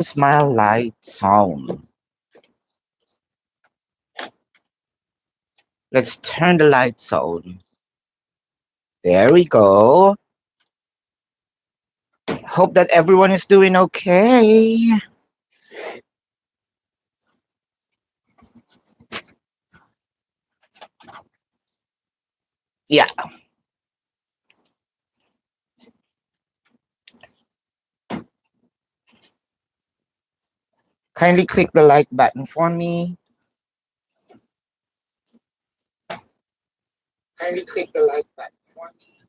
Smile light sound. Let's turn the lights on. There we go. Hope that everyone is doing okay. Yeah, kindly click the like button for me. Kindly click the like button for me.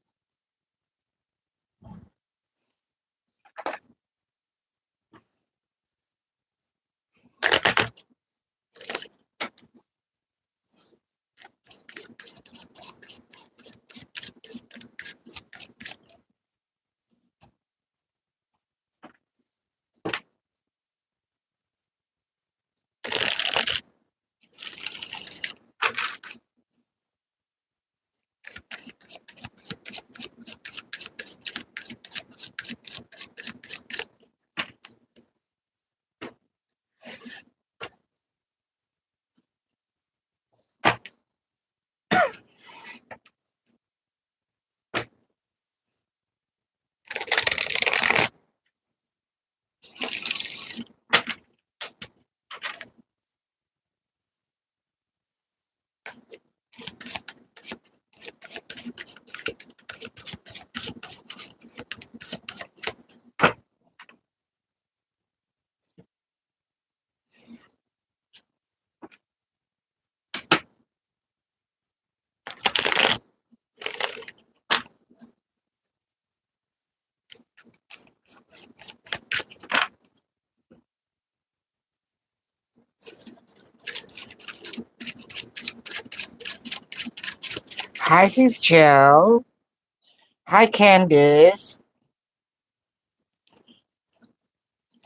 Hi, Sis Jill. Hi, Candice.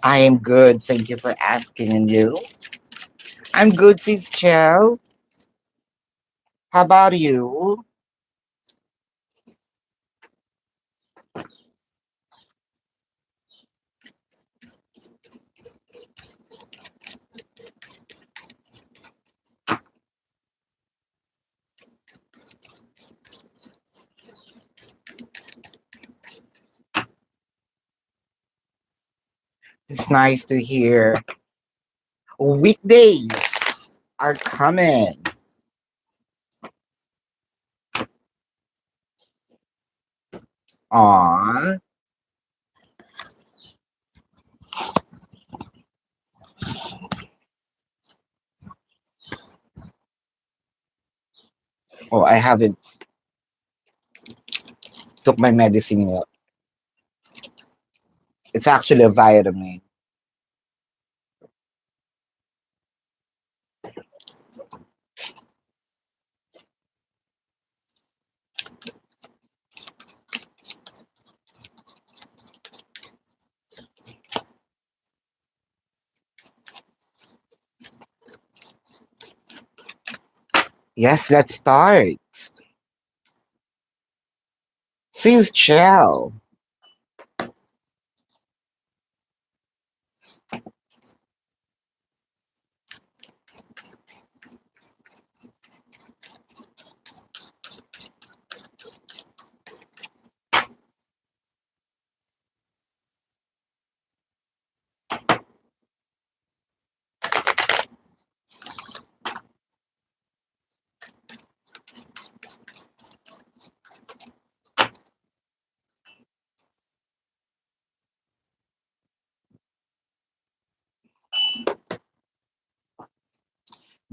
I am good. Thank you for asking. And you? I'm good, Sis Jill. How about you? It's nice to hear. Weekdays are coming. Aw. Oh, I haven't took my medicine yet. It's actually a vitamin. Yes, let's start. Sis Jill.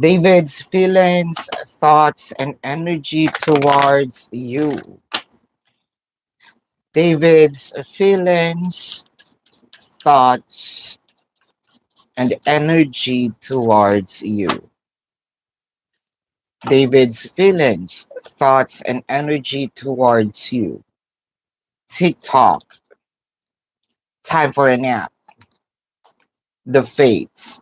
David's feelings, thoughts, and energy towards you. David's feelings, thoughts, and energy towards you. David's feelings, thoughts, and energy towards you. TikTok, time for a nap. The fates.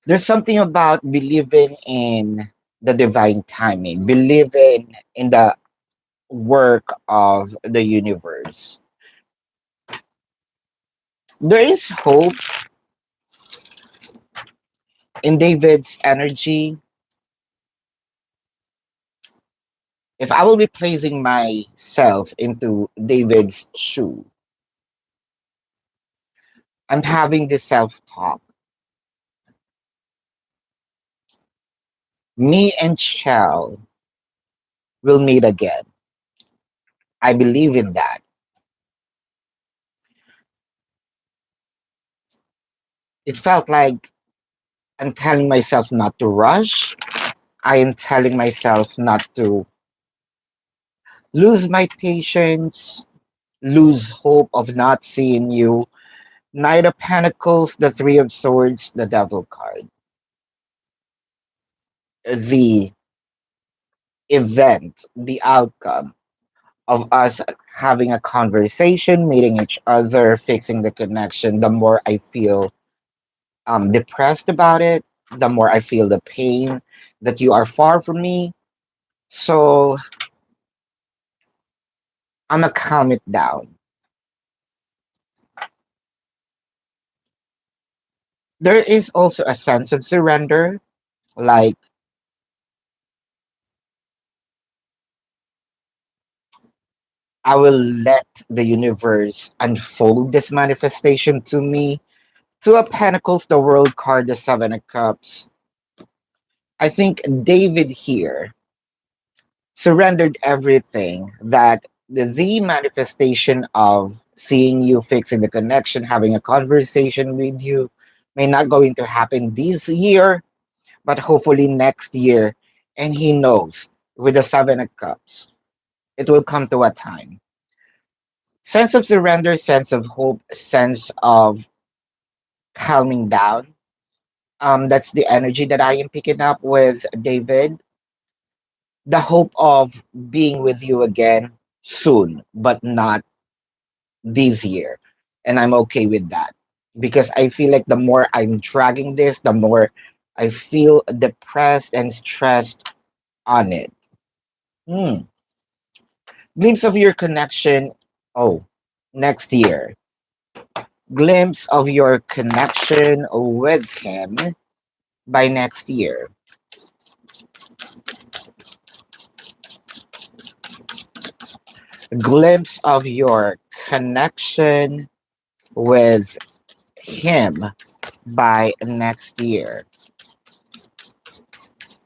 There's something about believing in the divine timing, believing in the work of the universe. There is hope in David's energy. If I will be placing myself into David's shoe, I'm having this self talk. Me and Chell will meet again. I believe in that. It felt like I'm telling myself not to rush. I am telling myself not to lose my patience, lose hope of not seeing you. Knight of Pentacles, the Three of Swords, the Devil card. The event, the outcome of us having a conversation, meeting each other, fixing the connection, the more I feel depressed about it, the more I feel the pain that you are far from me. So I'm gonna calm it down. There is also a sense of surrender, like I will let the universe unfold this manifestation to me. Two of Pentacles, the World card, the Seven of Cups. I think David here surrendered everything that the manifestation of seeing you, fixing the connection, having a conversation with you may not going to happen this year, but hopefully next year. And he knows with the Seven of Cups, it will come to a time. Sense of surrender, sense of hope, sense of calming down. That's the energy that I am picking up with David. The hope of being with you again soon, but not this year. And I'm okay with that because I feel like the more I'm dragging this, the more I feel depressed and stressed on it. Hmm. Glimpse of your connection. Oh, next year. Glimpse of your connection with him by next year. Glimpse of your connection with him by next year.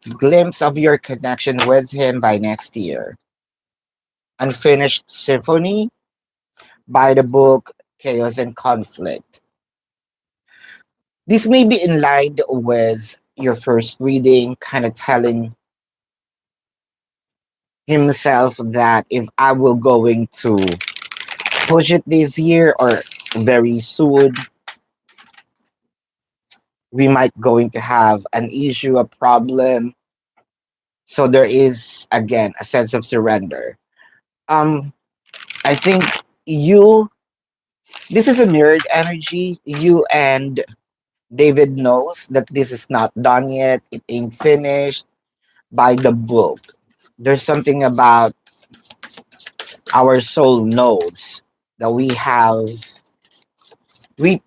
Glimpse of your connection with him by next year. Unfinished Symphony by the book Chaos and Conflict. This may be in line with your first reading, kind of telling himself that if I will going to push it this year or very soon, we might going to have an issue, a problem. So there is again a sense of surrender. Um, I think you. This is a mirrored energy. You and David knows that this is not done yet. It ain't finished by the book. There's something about our soul knows that we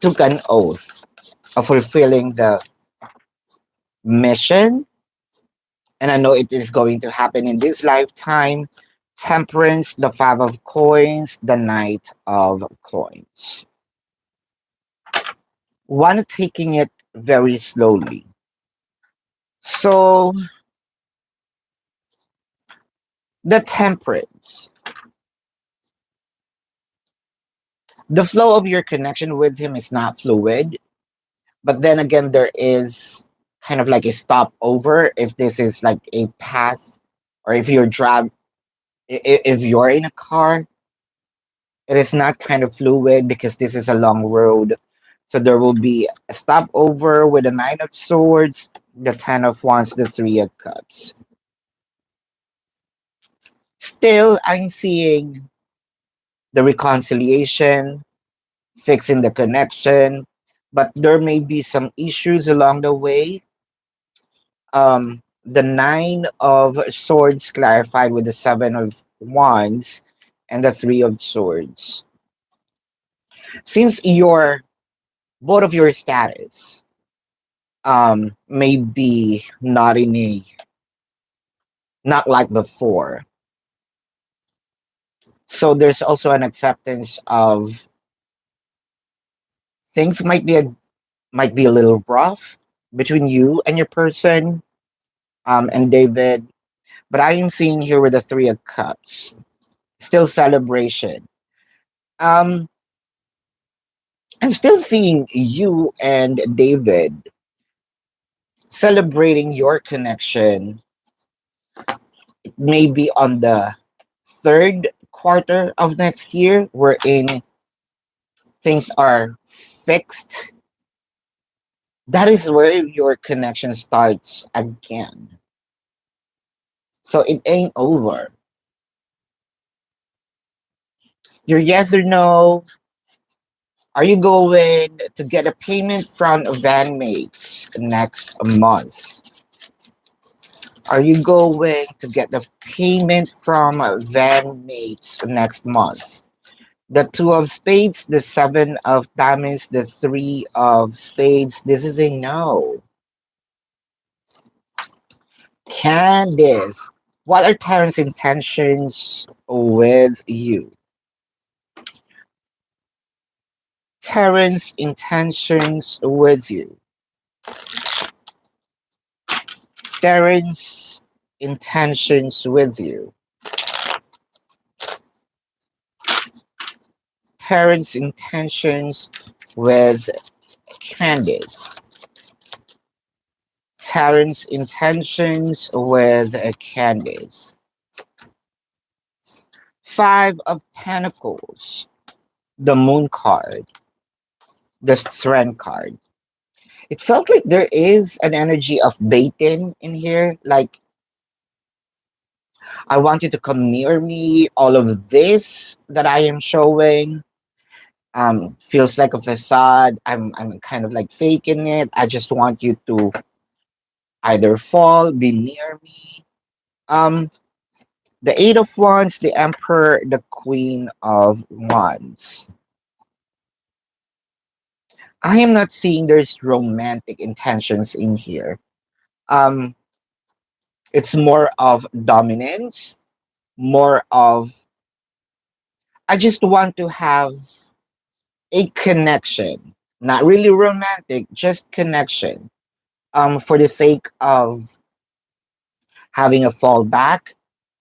took an oath of fulfilling the mission, and I know it is going to happen in this lifetime. Temperance, the Five of Coins, the Knight of Coins. One taking it very slowly. So the temperance, the flow of your connection with him is not fluid, but then again, there is kind of like a stopover if this is like a path or if you're if you're in a car, it is not kind of fluid because this is a long road. So there will be a stopover with the Nine of Swords, the Ten of Wands, the Three of Cups. Still, I'm seeing the reconciliation, fixing the connection, but there may be some issues along the way. The Nine of Swords clarified with the Seven of Wands and the Three of Swords. Since you're both of your status may be not in a not like before. So there's also an acceptance of things might be a little rough between you and your person, and David. But I am seeing here with the Three of Cups, still celebration. Um, I'm still seeing you and David celebrating your connection, maybe on the third quarter of next year, wherein things are fixed. That is where your connection starts again. So it ain't over. Your yes or no. Are you going to get a payment from Vanmates next month? Are you going to get the payment from Vanmates next month? The two of spades, the seven of diamonds, the three of spades. This is a no. Candice, what are Terrence's intentions with you? Terrence's intentions with you. Terrence's intentions with you. Terrence's intentions with Candice. Terrence's intentions with Candice. Five of Pentacles. The Moon card. The Strength card. It felt like there is an energy of baiting in here. Like, I want you to come near me. All of this that I am showing feels like a facade. I'm kind of like faking it. I just want you to either fall, be near me. Um, the Eight of Wands, the Emperor, the Queen of Wands. I am not seeing there's romantic intentions in here. Um, it's more of dominance, more of I just want to have a connection, not really romantic, just connection. For the sake of having a fallback.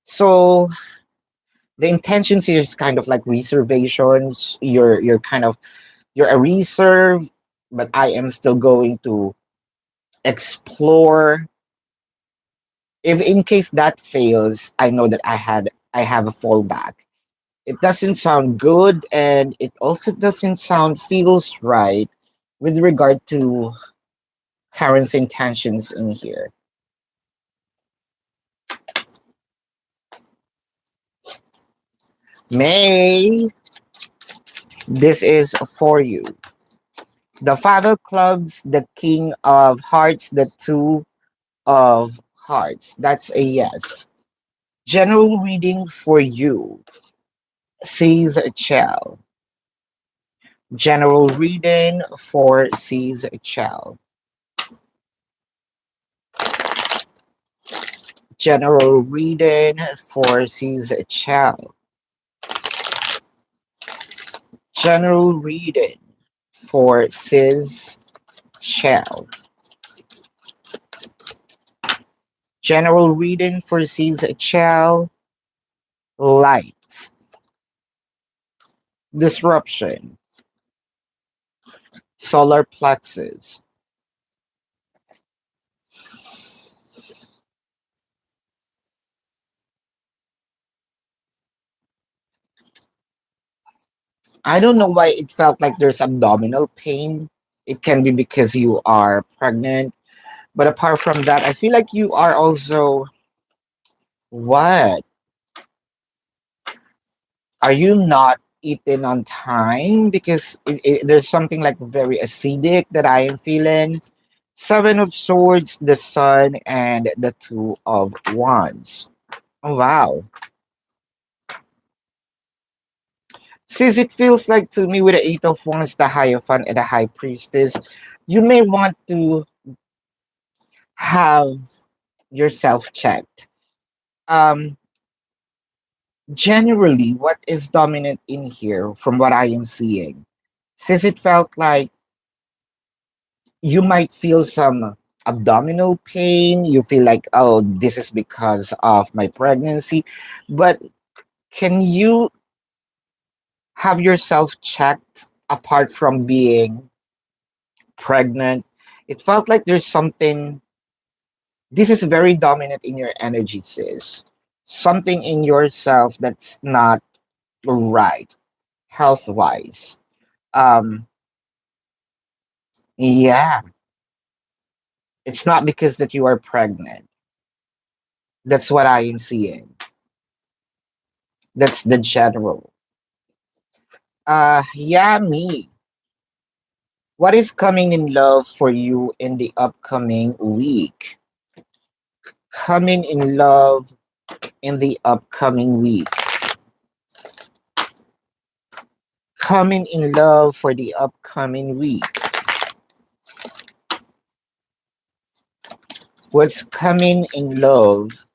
So the intentions here is kind of like reservations. You're kind of you're a reserve, but I am still going to explore. If in case that fails, I know that I have a fallback. It doesn't sound good, and it also doesn't sound feels right with regard to Terrence's intentions in here. May, this is for you. The Five of Clubs, the King of Hearts, the Two of Hearts. That's a yes. General reading for you. Sees Chell. General reading for Sees Chell. General reading for Sees Chell. General reading for Sees Chell. General reading for Sees Chell. Light. Disruption. Solar plexus. I don't know why it felt like there's abdominal pain. It can be because you are pregnant. But apart from that, I feel like you are also what? Are you not eating on time? Because there's something like very acidic that I am feeling. Seven of Swords, the Sun, and the Two of Wands. Oh, wow. Since it feels like to me with the Eight of Wands, the Hierophant, and the High Priestess, you may want to have yourself checked. Um, Generally, what is dominant in here from what I am seeing? Since it felt like you might feel some abdominal pain, you feel like, oh, this is because of my pregnancy. But can you have yourself checked apart from being pregnant? It felt like there's something, this is very dominant in your energy, sis. Something in yourself that's not right, health wise. Um, yeah, it's not because that you are pregnant. That's what I am seeing. That's the general. Yeah, me. What is coming in love for you in the upcoming week? Coming in love in the upcoming week. Coming in love for the upcoming week. What's coming in love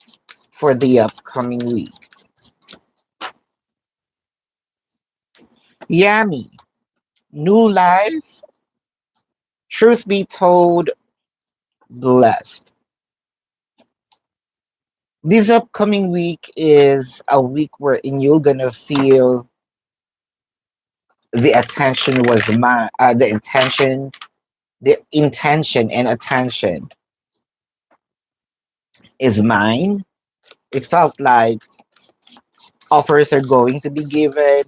for the upcoming week? Yummy. New life. Truth be told, blessed. This upcoming week is a week wherein you're gonna feel the attention was mine. The intention and attention is mine. It felt like offers are going to be given.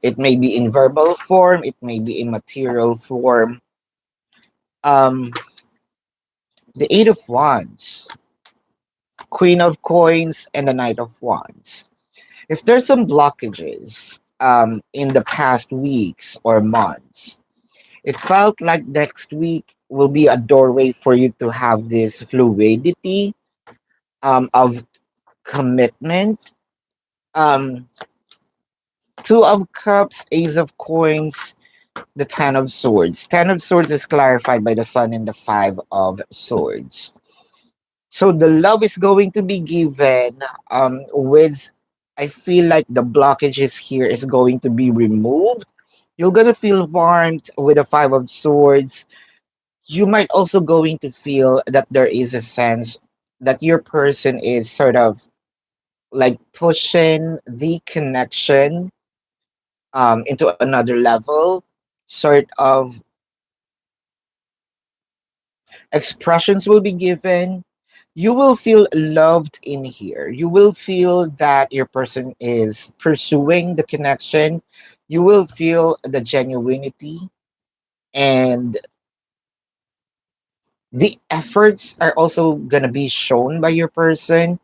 It may be in verbal form, it may be in material form. Um, the Eight of Wands, Queen of Coins, and the Knight of Wands. If there's some blockages in the past weeks or months, it felt like next week will be a doorway for you to have this fluidity of commitment. Um, Two of Cups, Ace of Coins, the Ten of Swords. Ten of Swords is clarified by the Sun and the Five of Swords. So the love is going to be given with, I feel like the blockages here is going to be removed. You're gonna feel warmth with the Five of Swords. You might also going to feel that there is a sense that your person is sort of like pushing the connection into another level, sort of expressions will be given. You will feel loved in here. You will feel that your person is pursuing the connection. You will feel the genuinity, and the efforts are also going to be shown by your person.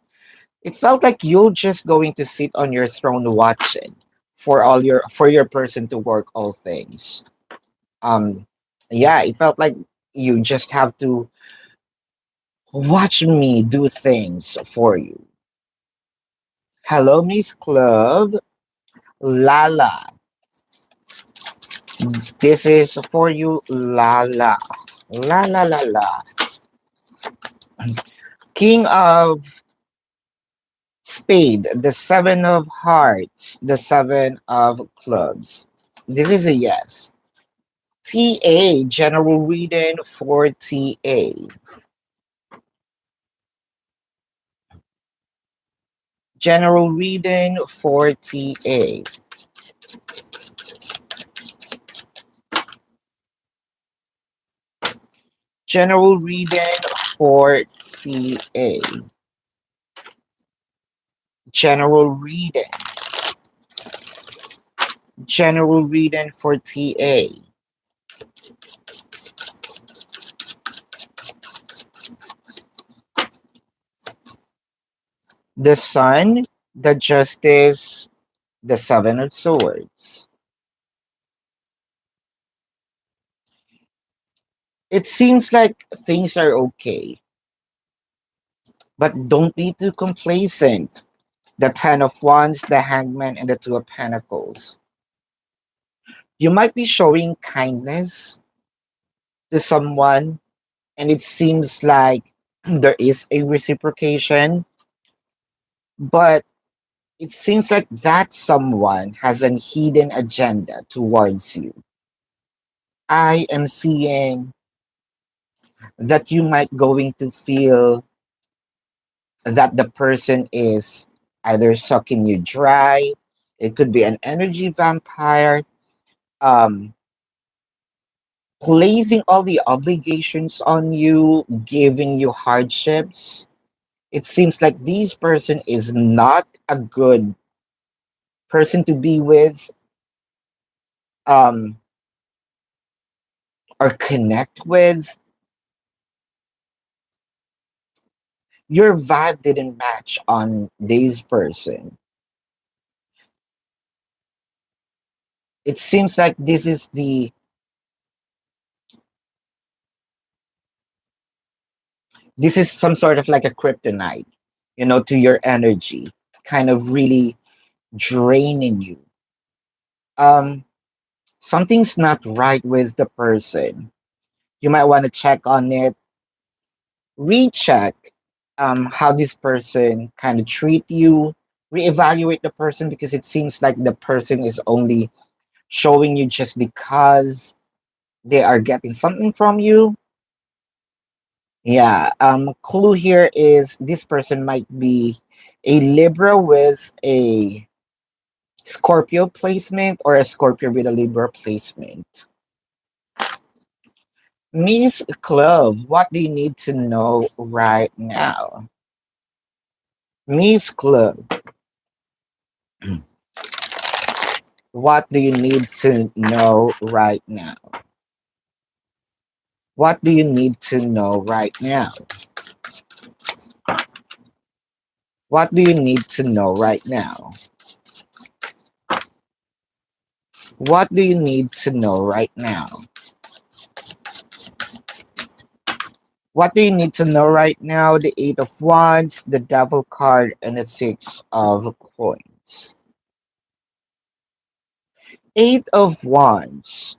It felt like you're just going to sit on your throne watching for your person to work all things. Um yeah, it felt like you just have to watch me do things for you. Hello, Miss Club. Lala. This is for you, Lala. La la la la. King of Spade, the Seven of Hearts, the Seven of Clubs. This is a yes. TA, general reading for TA. General reading for TA. General reading for TA. General reading. General reading for TA. The Sun, the Justice, the Seven of Swords. It seems like things are okay, but don't be too complacent. The Ten of Wands, the Hangman, and the Two of Pentacles. You might be showing kindness to someone, and it seems like there is a reciprocation, but it seems like that someone has a hidden agenda towards you. I am seeing that you might going to feel that the person is either sucking you dry, it could be an energy vampire, um, placing all the obligations on you, giving you hardships. It seems like this person is not a good person to be with, um, or connect with. Your vibe didn't match on this person. It seems like this is some sort of like a kryptonite, to your energy, kind of really draining you. Um, Something's not right with the person. You might want to check on it, recheck how this person kind of treat you, reevaluate the person because it seems like the person is only showing you just because they are getting something from you. Yeah, clue here is this person might be a Libra with a Scorpio placement or a Scorpio with a Libra placement. Miss Clove, what do you need to know right now? Miss Clove, what do you need to know right now? What do you need to know right now? What do you need to know right now? What do you need to know right now? What do you need to know right now? The Eight of Wands, the Devil card, and the Six of Coins. Eight of Wands.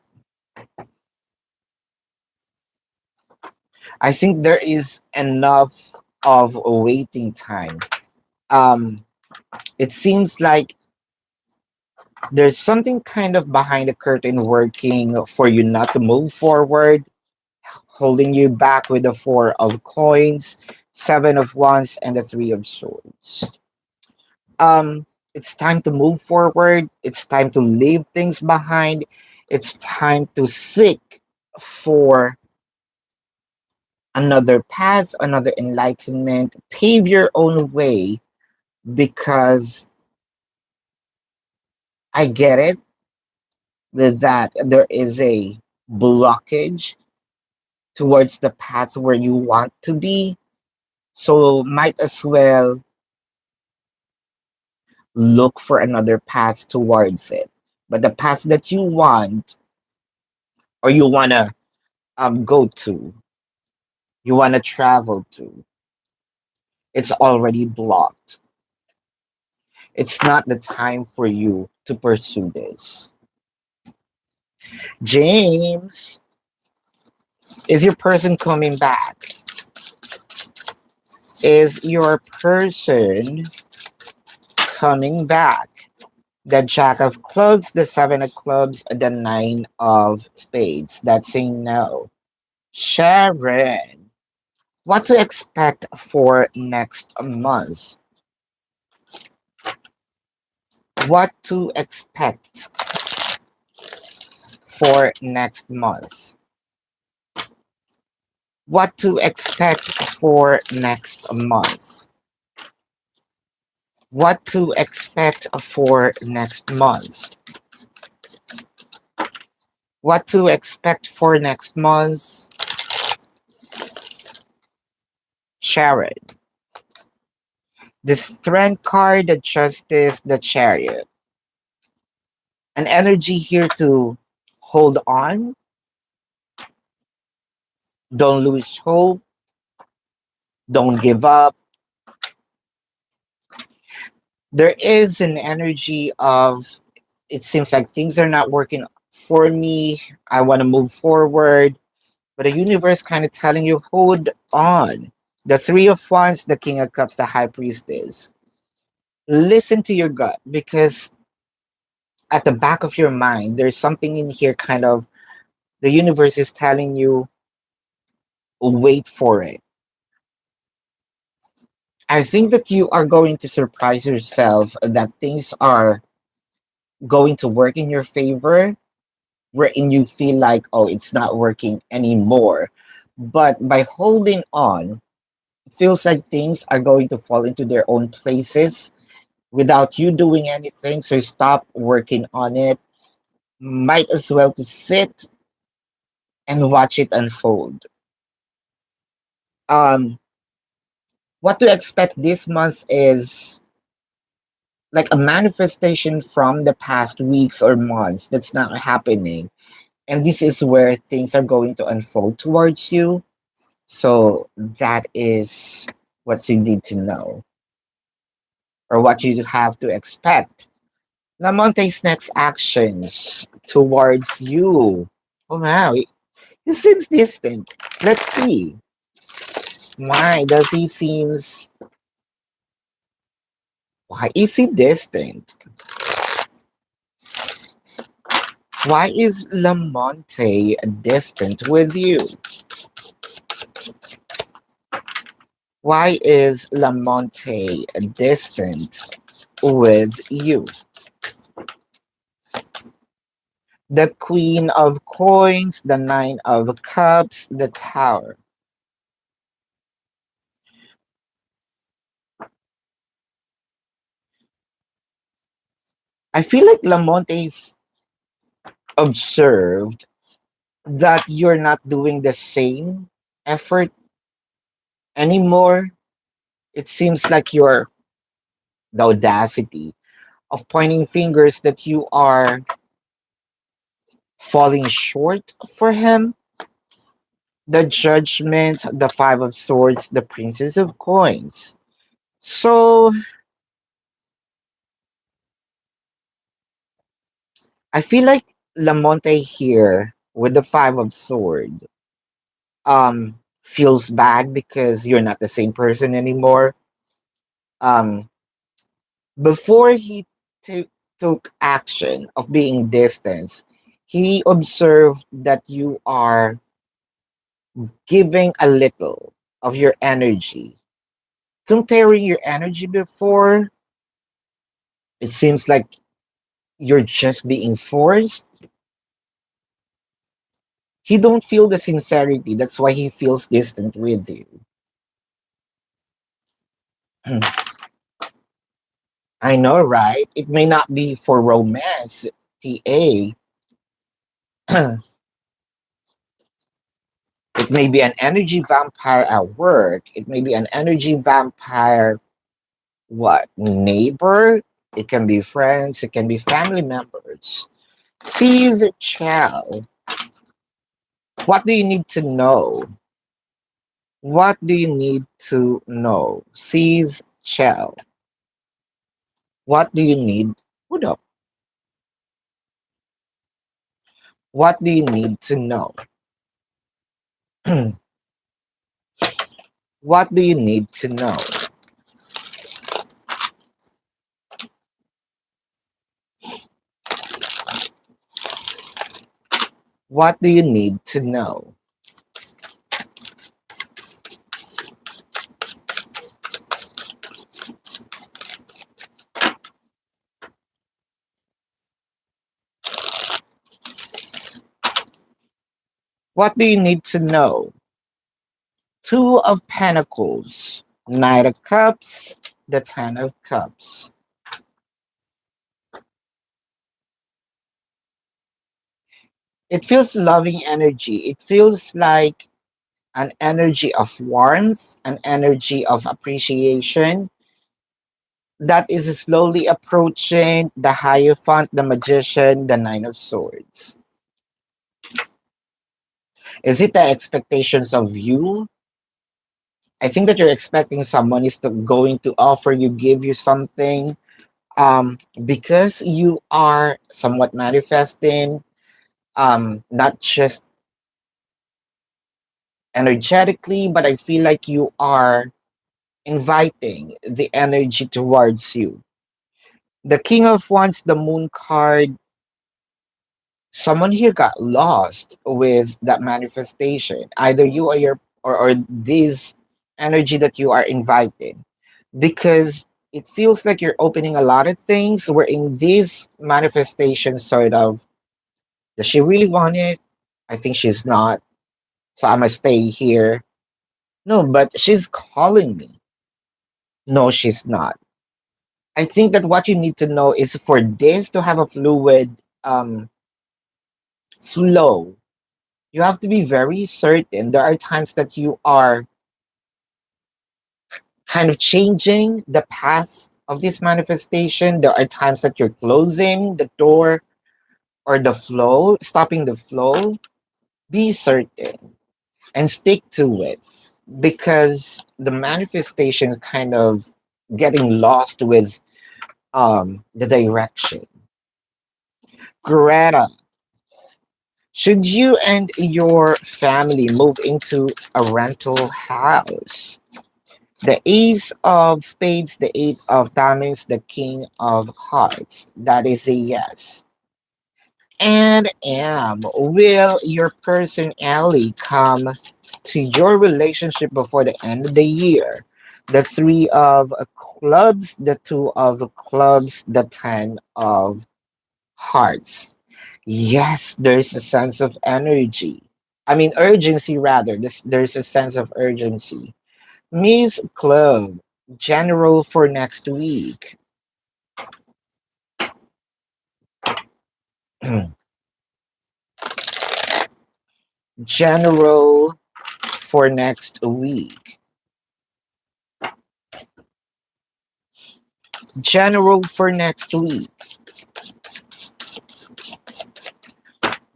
I think there is enough of a waiting time. Um, it seems like there's something kind of behind the curtain working for you not to move forward, holding you back with the Four of Coins, Seven of Wands, and the Three of Swords. It's time to move forward. It's time to leave things behind. It's time to seek for another path, another enlightenment. Pave your own way because I get it that there is a blockage towards the path where you want to be. So might as well look for another path towards it. But the path that you want or you wanna go to, you wanna travel to, it's already blocked. It's not the time for you to pursue this. James, is your person coming back? Is your person coming back? The Jack of Clubs, the Seven of Clubs, the Nine of Spades. That's a no. Sharon, what to expect for next month? What to expect for next month? What to expect for next month? What to expect for next month? What to expect for next month? Sharon. The Strength card, the Justice, the Chariot. An energy here to hold on, don't lose hope, don't give up. There is an energy of it seems like things are not working For me, I want to move forward, but the universe kind of telling you, hold on. The Three of Wands, the King of Cups, the High Priestess. Listen to your gut because at the back of your mind, there's something in here kind of the universe is telling you, wait for it. I think that you are going to surprise yourself that things are going to work in your favor, wherein you feel like, oh, it's not working anymore. But by holding on, it feels like things are going to fall into their own places without you doing anything. So stop working on it. Might as well to sit and watch it unfold. Um, what to expect this month is like a manifestation from the past weeks or months that's not happening. And this is where things are going to unfold towards you. So that is what you need to know or what you have to expect. Lamonte's next actions towards you. Oh wow, he seems distant. Let's see. Why does he seems why is he distant? Why is Lamonte distant with you? Why is Lamonte distant with you? The Queen of Coins, the Nine of Cups, the Tower. I feel like Lamonte observed that you're not doing the same effort anymore. It seems like you're the audacity of pointing fingers that you are falling short for him. The Judgment, the Five of Swords, the Princess of Coins. So I feel like Lamonte here with the Five of Swords feels bad because you're not the same person anymore. Um Before he took action of being distanced, he observed that you are giving a little of your energy. Comparing your energy before, it seems like you're just being forced. He don't feel the sincerity. That's why he feels distant with you. I know, right? It may not be for romance, TA. It may be an energy vampire at work. It may be an energy vampire, what, neighbor? It can be friends. It can be family members. Sees Chow. What do you need to know? What do you need to know? Sees Chow. What do you need? Hold up. What do you need to know? What do you need to know? What do you need to know? What do you need to know? Two of Pentacles, Knight of Cups, the Ten of Cups. It feels loving energy. It feels like an energy of warmth, an energy of appreciation that is slowly approaching the Hierophant, the Magician, the Nine of Swords. Is it the expectations of you? I think that you're expecting someone is going to offer you, give you something, because you are somewhat manifesting. Not just energetically, but I feel like you are inviting the energy towards you. The King of Wands, the Moon card, someone here got lost with that manifestation. Either you or or this energy that you are inviting. Because it feels like you're opening a lot of things where in this manifestation sort of, does she really want it? I think she's not. So I'm gonna stay here. No, but she's calling me. No, she's not. I think that what you need to know is for this to have a fluid flow, you have to be very certain. There are times that you are kind of changing the path of this manifestation. There are times that you're closing the door or the flow, stopping the flow. Be certain and stick to it because the manifestation is kind of getting lost with the direction. Greta, should you and your family move into a rental house? The Ace of Spades, the Eight of Diamonds, the King of Hearts. That is a yes. And will your person Ellie come to your relationship before the end of the year? The Three of Clubs, the Two of Clubs, the Ten of Hearts. Yes, there's a sense of energy. I mean, urgency rather. There's a sense of urgency. Miss Club, general for next week. General for next week. General for next week.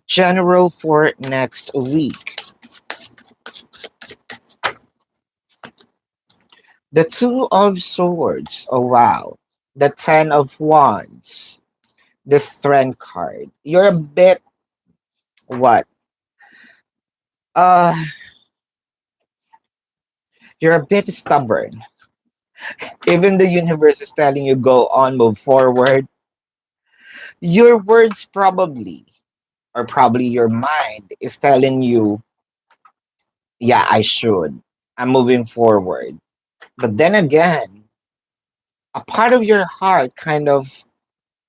General for next week. The Two of Swords. Oh, wow. The Ten of Wands. The Strength card. You're a bit, what? Uh, you're a bit stubborn. Even the universe is telling you go on, move forward. Your words probably, or probably your mind is telling you, yeah, I should. I'm moving forward. But then again, a part of your heart kind of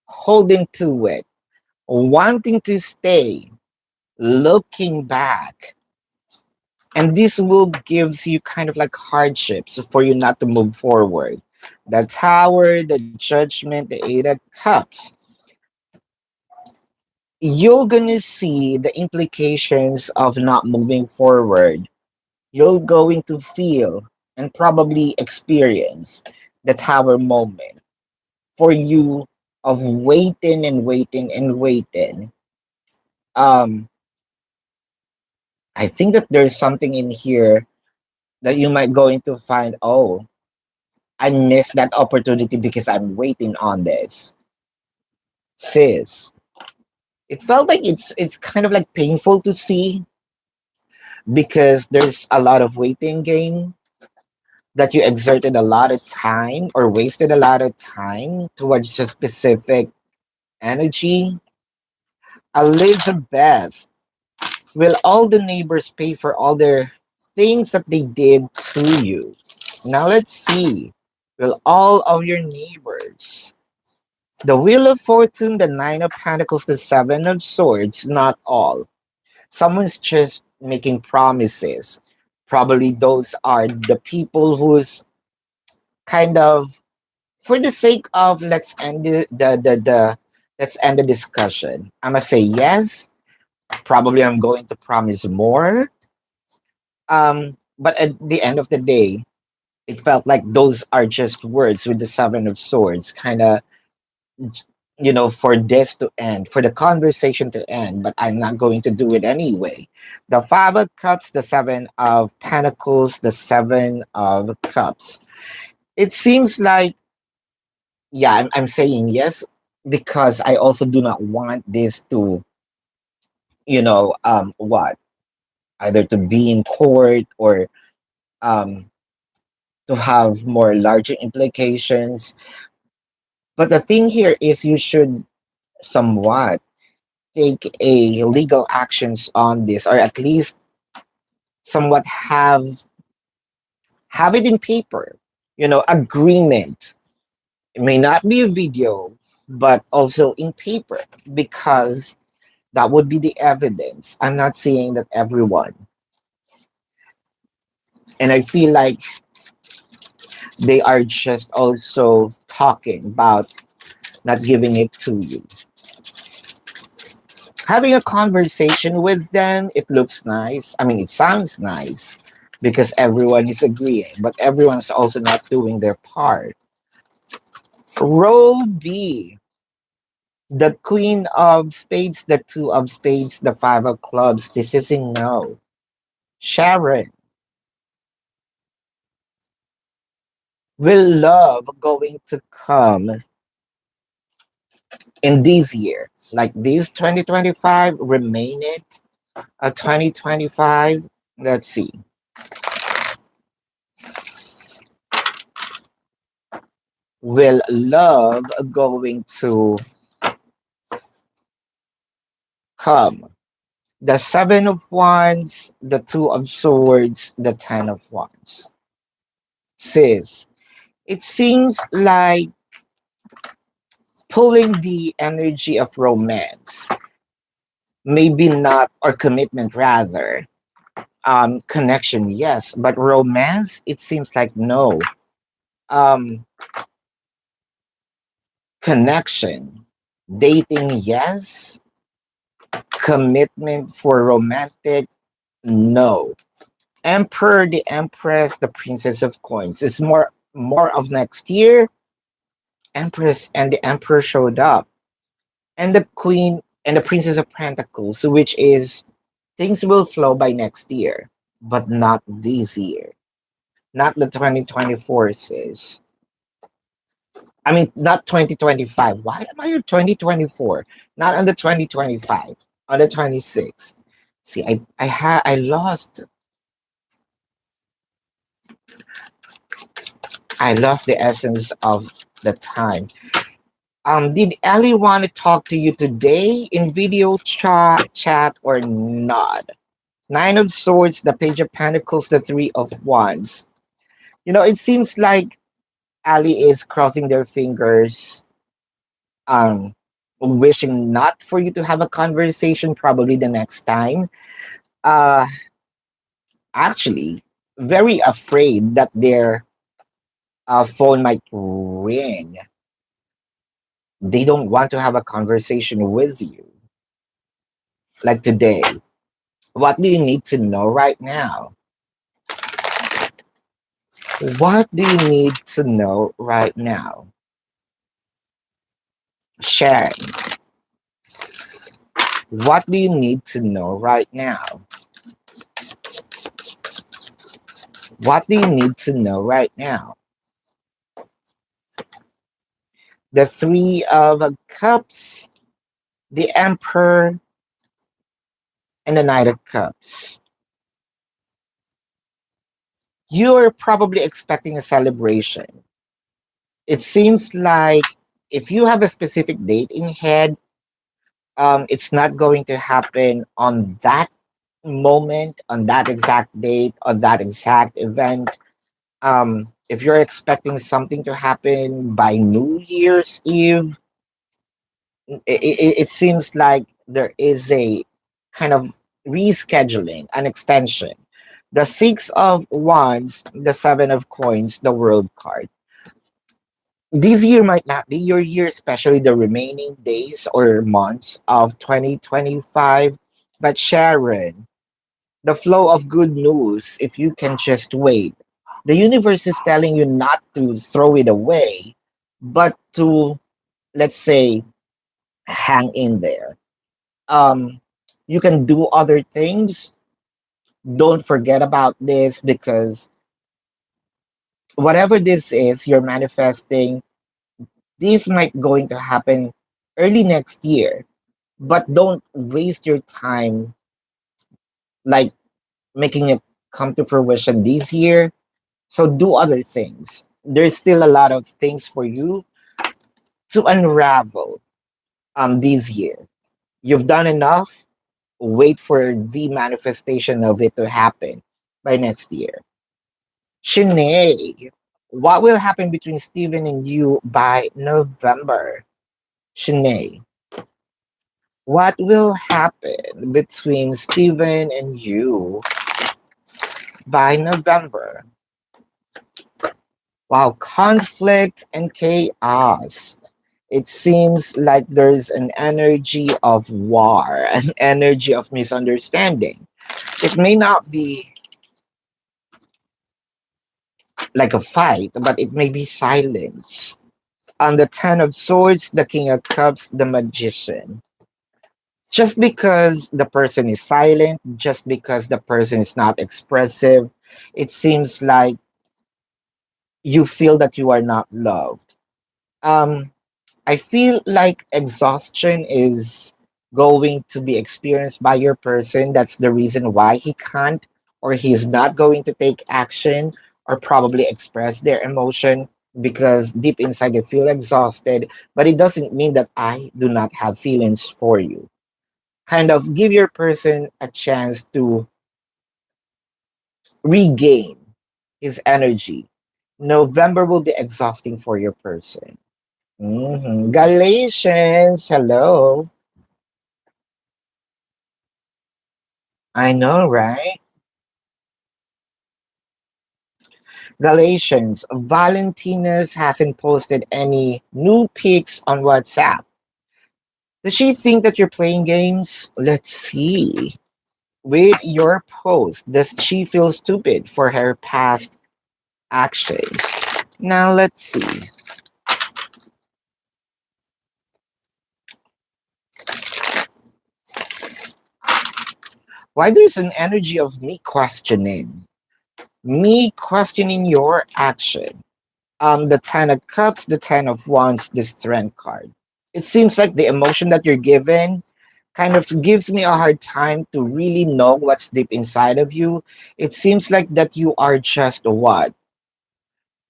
holding to it, wanting to stay, looking back. And this will gives you kind of like hardships for you not to move forward. The Tower, the Judgment, the Eight of Cups. You're gonna see the implications of not moving forward. You're going to feel and probably experience the Tower moment for you of waiting and waiting and waiting. Um, I think that there's something in here that you might going to find, oh, I missed that opportunity because I'm waiting on this. Sis, it felt like it's kind of like painful to see because there's a lot of waiting game that you exerted a lot of time or wasted a lot of time towards a specific energy. Elizabeth, will all the neighbors pay for all their things that they did to you? Now let's see. Will all of your neighbors? The Wheel of Fortune, the Nine of Pentacles, the Seven of Swords, not all. Someone's just making promises. Probably those are the people who's kind of, for the sake of let's end the let's end the discussion. I'm gonna say yes. Probably I'm going to promise more. But at the end of the day, it felt like those are just words with the Seven of Swords, kind of, for this to end, for the conversation to end, but I'm not going to do it anyway. The Five of Cups, the Seven of Pentacles, the Seven of Cups. It seems like, yeah, I'm saying yes because I also do not want this to what, either to be in court or um, to have more larger implications. But the thing here is you should somewhat take a legal actions on this, or at least somewhat have it in paper, agreement. It may not be a video, but also in paper, because that would be the evidence. I'm not saying that everyone, and I feel like they are just also talking about not giving it to you. Having a conversation with them, it looks nice. I mean, it sounds nice because everyone is agreeing, but everyone's also not doing their part. Row B, the queen of spades, the two of spades, the five of clubs. This is a no. Sharon, will love going to come in this year? Like this 2025, remain it a 2025? Let's see. Will love going to come? The seven of wands, the two of swords, the 10 of wands. Sis, it seems like pulling the energy of romance, maybe not, or commitment rather. Connection, yes, but romance, it seems like no. Um, Connection, dating, yes. Commitment for romantic, no. Emperor, the Empress, the Princess of Coins. It's more of next year. Empress and the Emperor showed up, and the Queen and the Princess of Pentacles, which is things will flow by next year, but not this year, not the 2024 sis. I mean, not 2025. Why am I in 2024? Not on the 2025, on the 26th. See, I lost the essence of the time. Did Ellie want to talk to you today in video chat or not? Nine of Swords, the Page of Pentacles, the Three of Wands. It seems like Ali is crossing their fingers, um, wishing not for you to have a conversation probably the next time. Uh, Actually, very afraid that their phone might ring. They don't want to have a conversation with you. Like today. What do you need to know right now? What do you need to know right now? Sharon, what do you need to know right now? What do you need to know right now? The Three of Cups, the Emperor, and the Knight of Cups. You're probably expecting a celebration. It seems like if you have a specific date in head, it's not going to happen on that moment, on that exact date, on that exact event. If you're expecting something to happen by New Year's Eve, it seems like there is a kind of rescheduling, an extension. The Six of Wands, the Seven of Coins, the World card. This year might not be your year, especially the remaining days or months of 2025. But Sharon, the flow of good news, if you can just wait. The universe is telling you not to throw it away, but to, let's say, hang in there. Um, you can do other things. Don't forget about this, because whatever this is, you're manifesting, this might going to happen early next year. but don't waste your time like making it come to fruition this year. So do other things. There's still a lot of things for you to unravel this year. You've done enough. Wait for the manifestation of it to happen by next year. Shanae, what will happen between Steven and you by November? Shanae, what will happen between Steven and you by November? Wow, conflict and chaos. It seems like there's an energy of war, an energy of misunderstanding. It may not be like a fight, but it may be silence. On the Ten of Swords, the King of Cups, the Magician. Just because the person is silent, just because the person is not expressive, it seems like you feel that you are not loved. Um, I feel like exhaustion is going to be experienced by your person. That's the reason why he can't or he's not going to take action or probably express their emotion because deep inside they feel exhausted. But it doesn't mean that I do not have feelings for you. Kind of give your person a chance to regain his energy. November will be exhausting for your person. Galatians, hello. I know, right? Galatians, Valentinus hasn't posted any new pics on WhatsApp. Does she think that you're playing games? Let's see. With your post, does she feel stupid for her past actions? Now let's see. Why there's an energy of me questioning? Me questioning your action. The Ten of Cups, the Ten of Wands, the Strength card. It seems like the emotion that you're given kind of gives me a hard time to really know what's deep inside of you. It seems like that you are just what?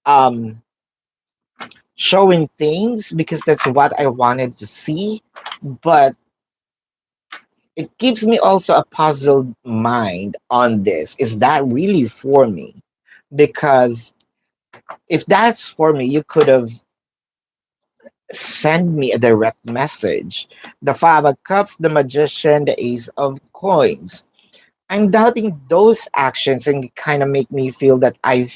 Um, Showing things because that's what I wanted to see, but it gives me also a puzzled mind on this. Is that really for me? Because if that's for me, you could have send me a direct message. The Five of Cups, the Magician, the Ace of Coins. I'm doubting those actions and kind of make me feel that I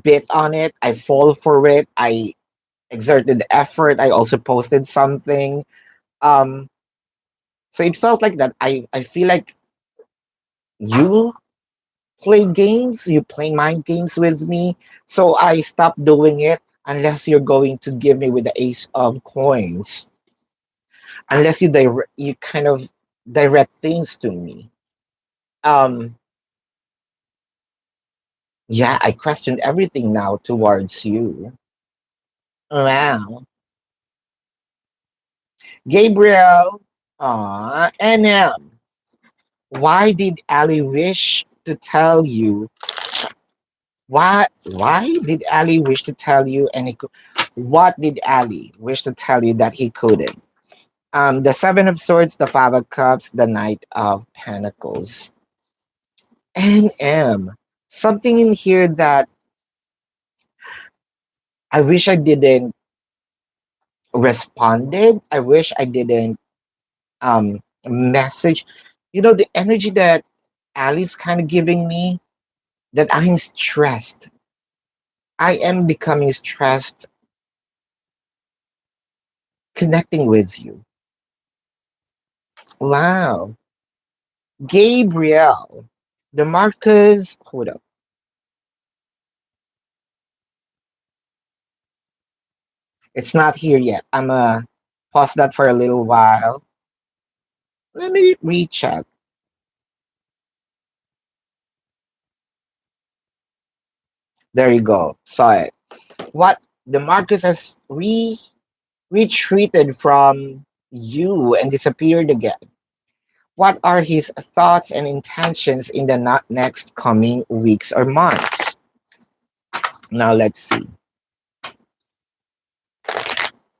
bit on it, I fall for it, I exerted effort, I also posted something. Um so it felt like that. I feel like you play games, you play mind games with me. So I stopped doing it unless you're going to give me with the Ace of Coins. Unless you kind of direct things to me. Um, yeah, I questioned everything now towards you. Wow, Gabriel. NM. Why did Ali wish to tell you? Why did Ali wish to tell you and what did Ali wish to tell you that he couldn't? The Seven of Swords, the Five of Cups, the Knight of Pentacles. NM. Something in here that I wish I didn't responded. I wish I didn't message. You know, the energy that Ali's kind of giving me, that I'm stressed. I am becoming stressed connecting with you. Wow. Gabriel. The Marcus, hold up. It's not here yet. I'm pause that for a little while. Let me recheck. There you go. Saw it. What The Marcus has retreated from you and disappeared again. What are his thoughts and intentions in the next coming weeks or months? Now let's see.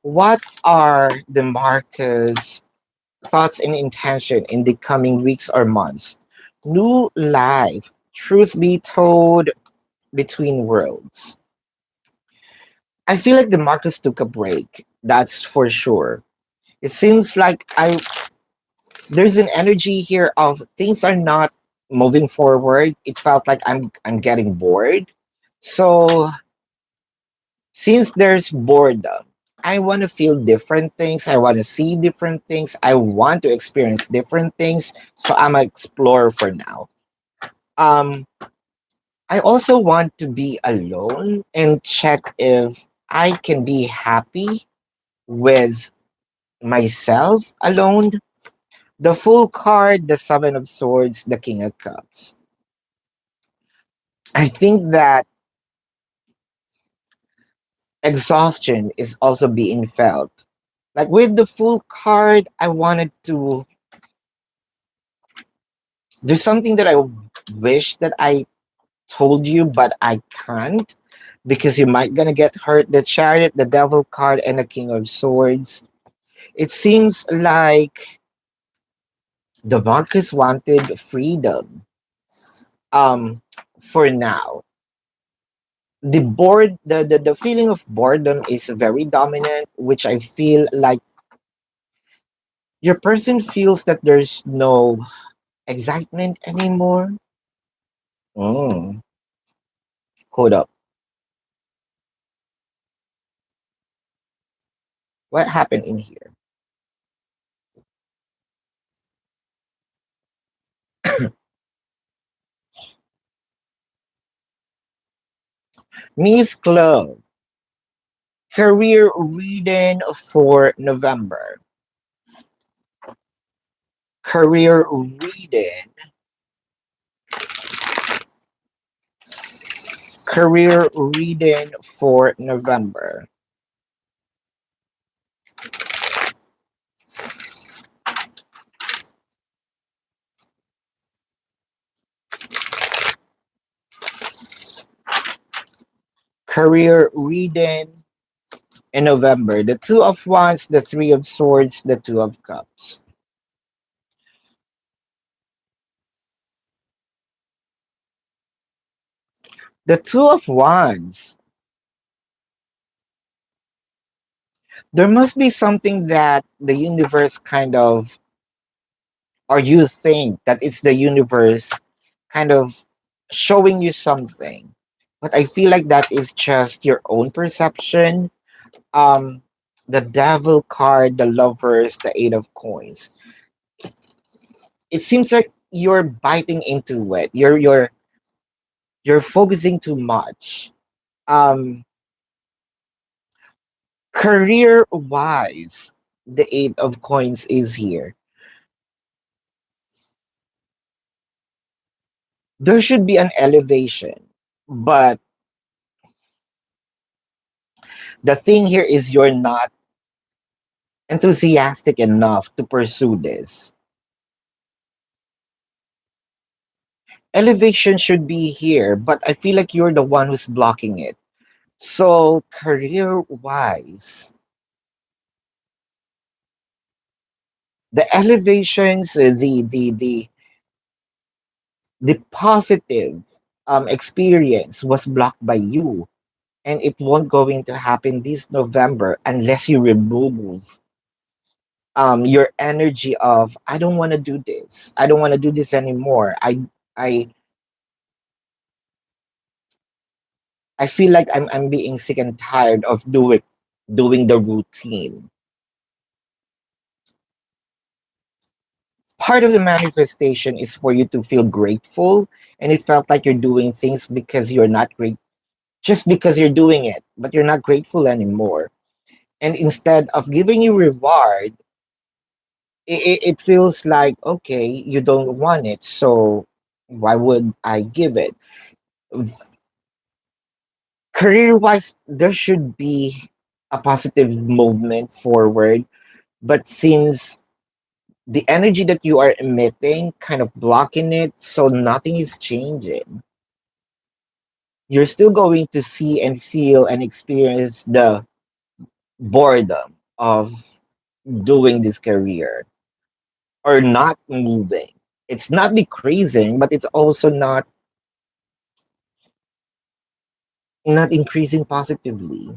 What are the Marcus thoughts and intention in the coming weeks or months? New life, truth be told, between worlds. I feel like the Marcus took a break. That's for sure. It seems like I there's an energy here of things are not moving forward. It felt like I'm getting bored. So since there's boredom, I want to feel different things. I want to see different things. I want to experience different things. So I'm an explorer for now. Um, I also want to be alone and check if I can be happy with myself alone. The full card, the Seven of Swords, the King of Cups. I think that exhaustion is also being felt. Like with the full card, I wanted to. There's something that I wish that I told you, but I can't because you might gonna get hurt. The Chariot, the Devil card, and the King of Swords. It seems like the Marcus wanted freedom. For now, the feeling of boredom is very dominant, which I feel like your person feels that there's no excitement anymore. Mm, hold up. What happened in here? Miss Clove, career reading for November. Career reading. Career reading for November. Career reading in November. The Two of Wands, the Three of Swords, the Two of Cups. The Two of Wands. There must be something that the universe kind of, or you think that it's the universe kind of showing you something. But I feel like that is just your own perception. Um, the Devil card, the Lovers, the Eight of Coins. It seems like you're biting into it. You're focusing too much. Um, career wise, the Eight of Coins is here. There should be an elevation, but the thing here is you're not enthusiastic enough to pursue this. Elevation should be here, but I feel like you're the one who's blocking it. So, career wise, the elevations, the positive experience was blocked by you, and it won't going to happen this November unless you remove your energy of I don't want to do this. I don't want to do this anymore. I I feel like I'm being sick and tired of doing the routine. Part of the manifestation is for you to feel grateful, and it felt like you're doing things because you're not great just because you're doing it, but you're not grateful anymore. And instead of giving you reward, it feels like okay, you don't want it, so why would I give it? Career wise, there should be a positive movement forward, but since the energy that you are emitting kind of blocking it, so nothing is changing. You're still going to see and feel and experience the boredom of doing this career or not moving. It's not decreasing, but it's also not increasing positively.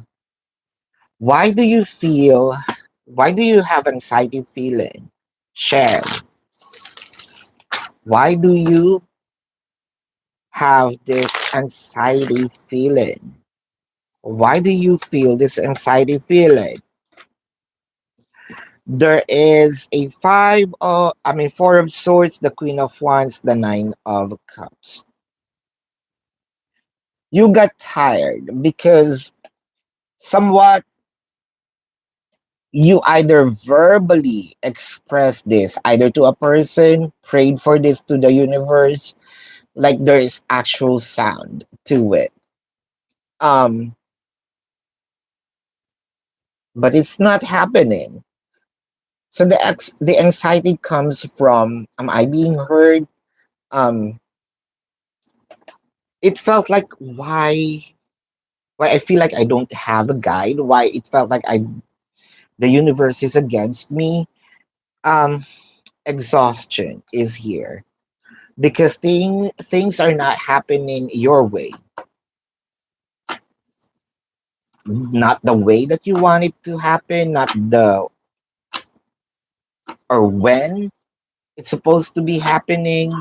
Why do you feel, why do you have anxiety feeling? Share. Why do you have this anxiety feeling? Why do you feel this anxiety feeling? There is a four of swords, the queen of wands, the nine of cups. You got tired because somewhat you either verbally express this either to a person, prayed for this to the universe, like there is actual sound to it. Um, but it's not happening. So the anxiety comes from, am I being heard? Um, it felt like why I feel like I don't have a guide, why it felt like I the universe is against me. Um, exhaustion is here because things are not happening your way, not the way that you want it to happen, not the or when it's supposed to be happening.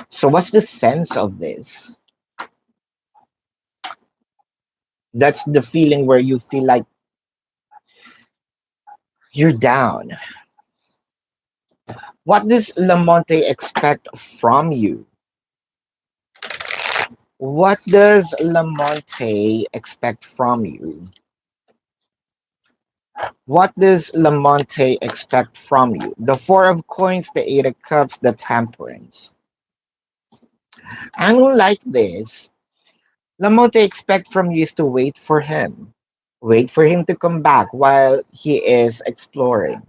So what's the sense of this? That's the feeling where you feel like you're down. What does Lamonte expect from you? What does Lamonte expect from you? What does Lamonte expect from you? The Four of Coins, the Eight of Cups, the Temperance. Unlike this, Lamonte expect from you is to wait for him. Wait for him to come back while he is exploring.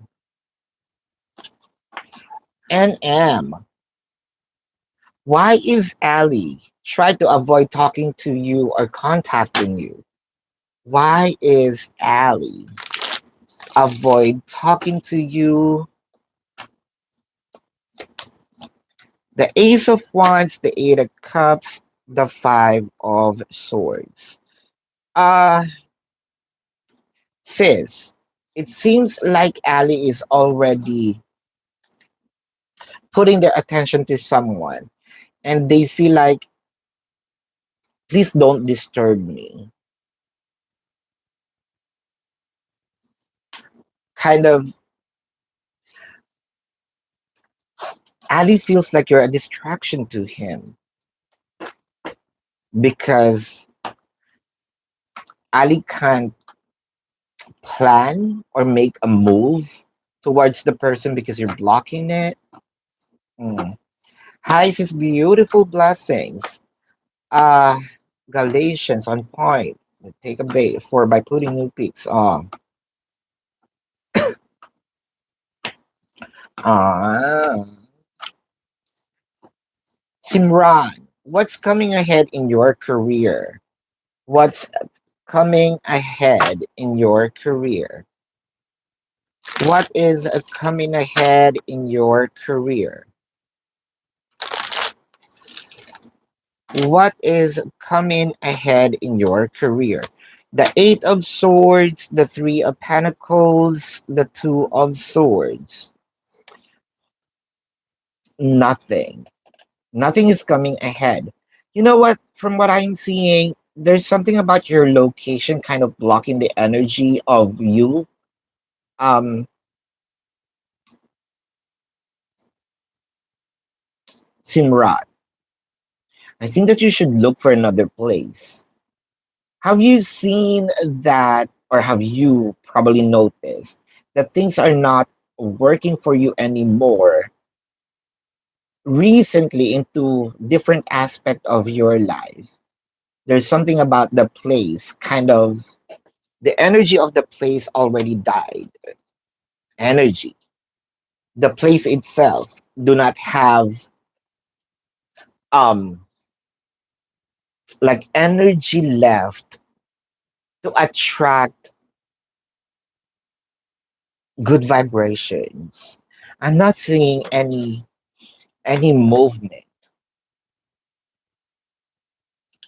NM. Why is Ali try to avoid talking to you or contacting you? Why is Ali avoid talking to you? The Ace of Wands, the Eight of Cups, the Five of Swords. Uh, sis, it seems like Ali is already putting their attention to someone and they feel like, please don't disturb me. Kind of, Ali feels like you're a distraction to him because Ali can't plan or make a move towards the person because you're blocking it. Mm. Hi, sis, beautiful blessings. Uh, Galatians on point. Take a bait for by putting new peaks on. Ah, Simran, what's coming ahead in your career? What's coming ahead in your career? What is coming ahead in your career? What is coming ahead in your career? The Eight of Swords, the Three of Pentacles, the Two of Swords. Nothing. Nothing is coming ahead. You know what? From what I'm seeing, there's something about your location kind of blocking the energy of you. Um, Simrat, I think that you should look for another place. Have you seen that, or have you probably noticed that things are not working for you anymore recently into different aspect of your life? There's something about the place, kind of the energy of the place already died. Energy. The place itself do not have um like energy left to attract good vibrations. I'm not seeing any movement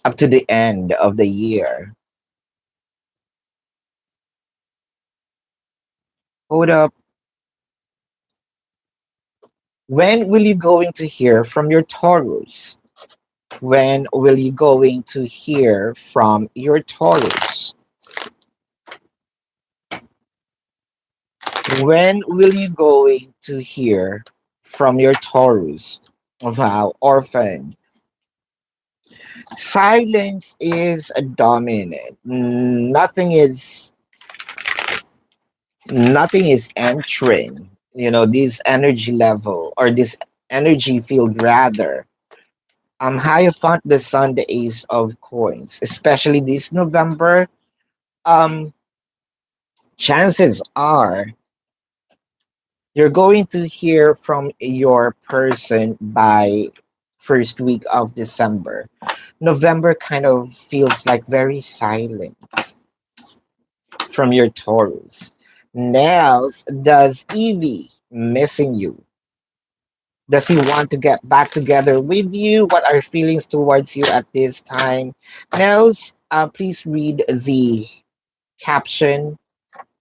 up to the end of the year. Hold up. When will you going to hear from your Taurus? When will you going to hear from your Taurus? When will you going to hear from your Taurus? Wow, orphan. Silence is a dominant. Nothing is entering. This energy level or this energy field rather. Hierophant, the Sun, the Ace of Coins, especially this November. Um, Chances are you're going to hear from your person by first week of December. November kind of feels like very silent from your Taurus. Nels, does Evie missing you? Does he want to get back together with you? What are feelings towards you at this time? Nels, please read the caption,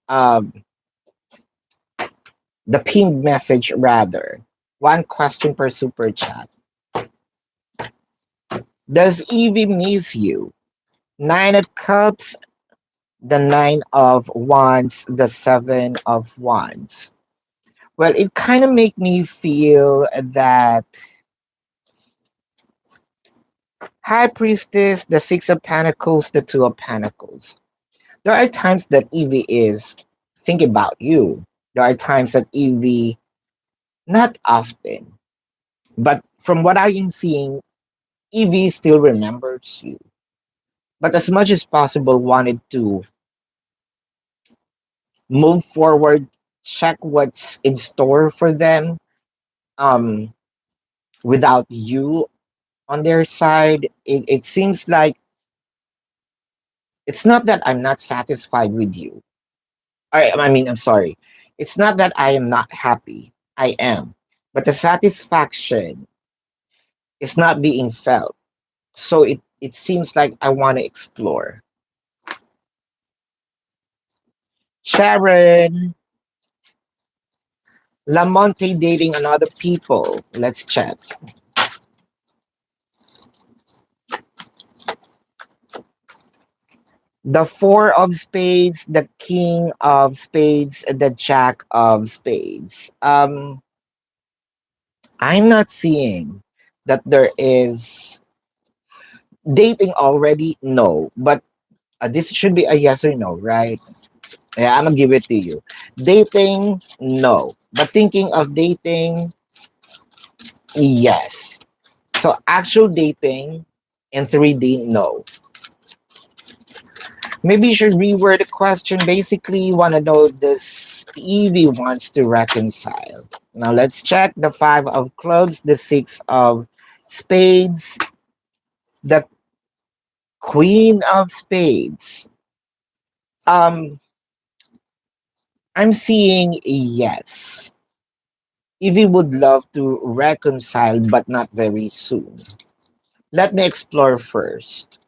um, the pinned message rather. One question per super chat. Does Evie miss you? Nine of Cups, the Nine of Wands, the Seven of Wands. Well, it kind of make me feel that High Priestess, the Six of Pentacles, the Two of Pentacles. There are times that Evie is thinking about you. There are times that Evie, not often, but from what I am seeing, Evie still remembers you. But as much as possible, wanted to move forward, check what's in store for them, um, without you on their side. It seems like it's not that I'm not satisfied with you. I'm sorry. It's not that I am not happy. I am. But the satisfaction is not being felt. So it seems like I want to explore. Sharon, Lamonte dating another people. Let's check. The Four of Spades, the King of Spades, the Jack of Spades. I'm not seeing that there is dating already. No, but this should be a yes or no, right? Yeah, I'm gonna give it to you. Dating, no, but thinking of dating, yes. So actual dating in 3D, no. Maybe you should reword the question. Basically, you want to know this Evie wants to reconcile. Now let's check the Five of Clubs, the Six of Spades, the Queen of Spades. Um, I'm seeing a yes. Evie would love to reconcile, but not very soon. Let me explore first,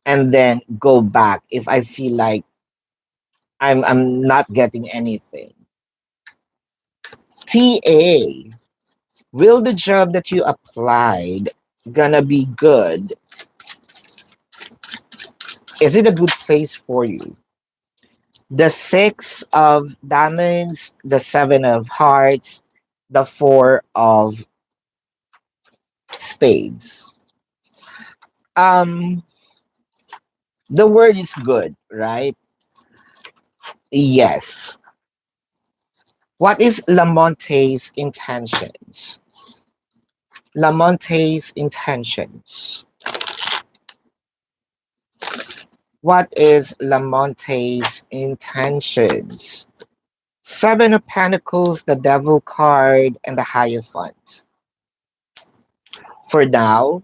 and then go back if I feel like I'm not getting anything. TA, will the job that you applied gonna be good? Is it a good place for you? The Six of Diamonds, the Seven of Hearts, the Four of Spades. Um, the word is good, right? Yes. What is Lamonte's intentions? Lamonte's intentions. What is Lamonte's intentions? Seven of Pentacles, the Devil card, and the Hierophant. For now,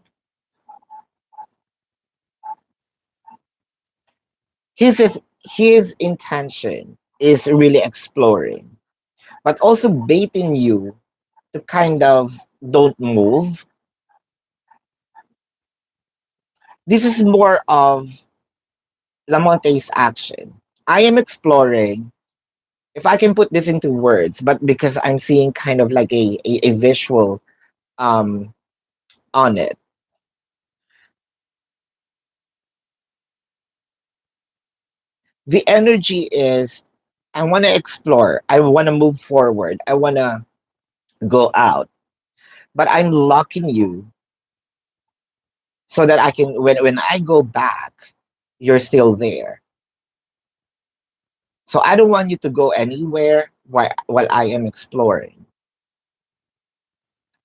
his intention is really exploring, but also baiting you to kind of don't move. This is more of Lamonte's action. I am exploring, if I can put this into words, but because I'm seeing kind of like a visual um, on it. The energy is I want to explore, I want to move forward, I want to go out, but I'm locking you so that I can, when I go back, you're still there. So I don't want you to go anywhere while I am exploring.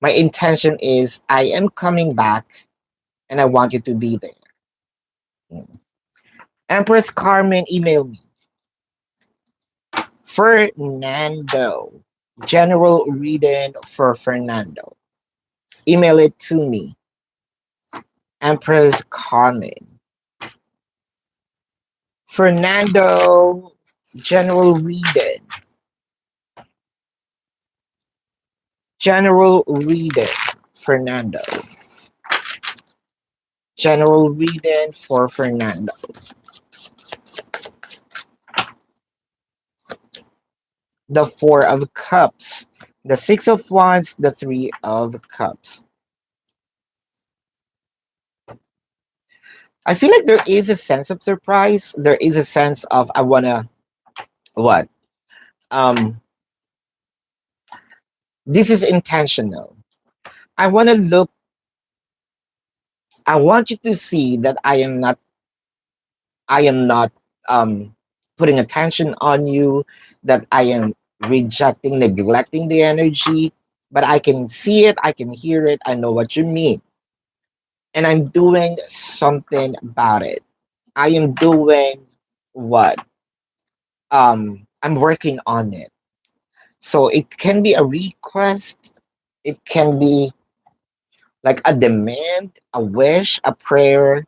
My intention is I am coming back and I want you to be there. Mm. Empress Carmen, email me. Fernando. General reading for Fernando. Email it to me. Empress Carmen. Fernando. General reading. General reading. Fernando. General reading for Fernando. The Four of Cups. The Six of Wands. The Three of Cups. I feel like there is a sense of surprise. There is a sense of I wanna what? Um, this is intentional. I wanna look. I want you to see that I am not. I am not putting attention on you. That I am rejecting, neglecting the energy. But I can see it. I can hear it. I know what you mean, and I'm doing something about it. I am doing what? I'm working on it. So it can be a request, it can be like a demand, a wish, a prayer.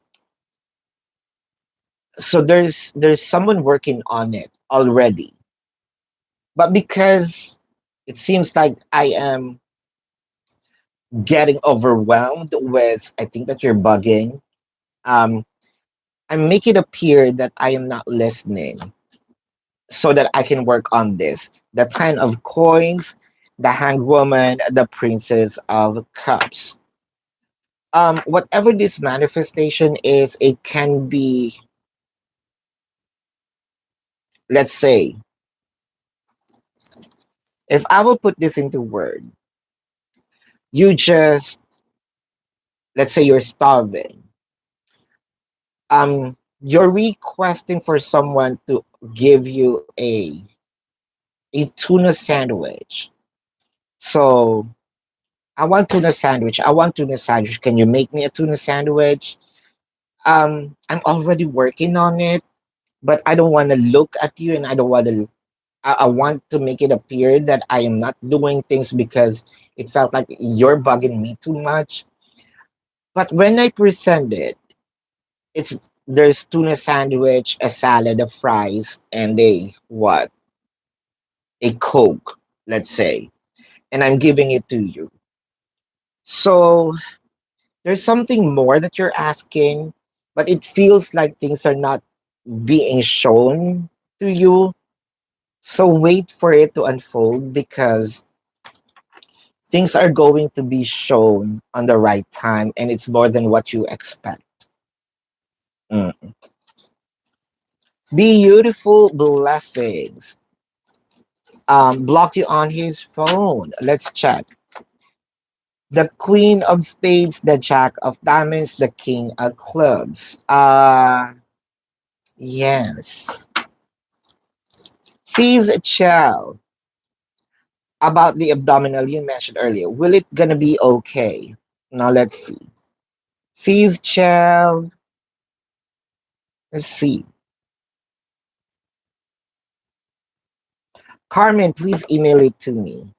So there's someone working on it already. But because it seems like I am getting overwhelmed with I think that you're bugging, um, I make it appear that I am not listening so that I can work on this. The Ten of Coins, the Hanged Woman, the Princess of Cups. Whatever this manifestation is, it can be, let's say, if I will put this into word, you just, let's say you're starving. You're requesting for someone to give you a tuna sandwich. So I want tuna sandwich. I want tuna sandwich. Can you make me a tuna sandwich? I'm already working on it, but I don't want to look at you and I don't want to I want to make it appear that I am not doing things because it felt like you're bugging me too much. But when I present it, it's there's tuna sandwich, a salad, of fries, and a what? A Coke, let's say. And I'm giving it to you. So there's something more that you're asking, but it feels like things are not being shown to you. So wait for it to unfold because things are going to be shown on the right time and it's more than what you expect. Mm. Beautiful blessings. Block you on his phone. Let's check. The Queen of Spades, the Jack of Diamonds, the King of Clubs. Yes. Sees a child about the abdominal you mentioned earlier. Will it gonna be okay? Now let's see. Sees child. Let's see. Carmen, please email it to me.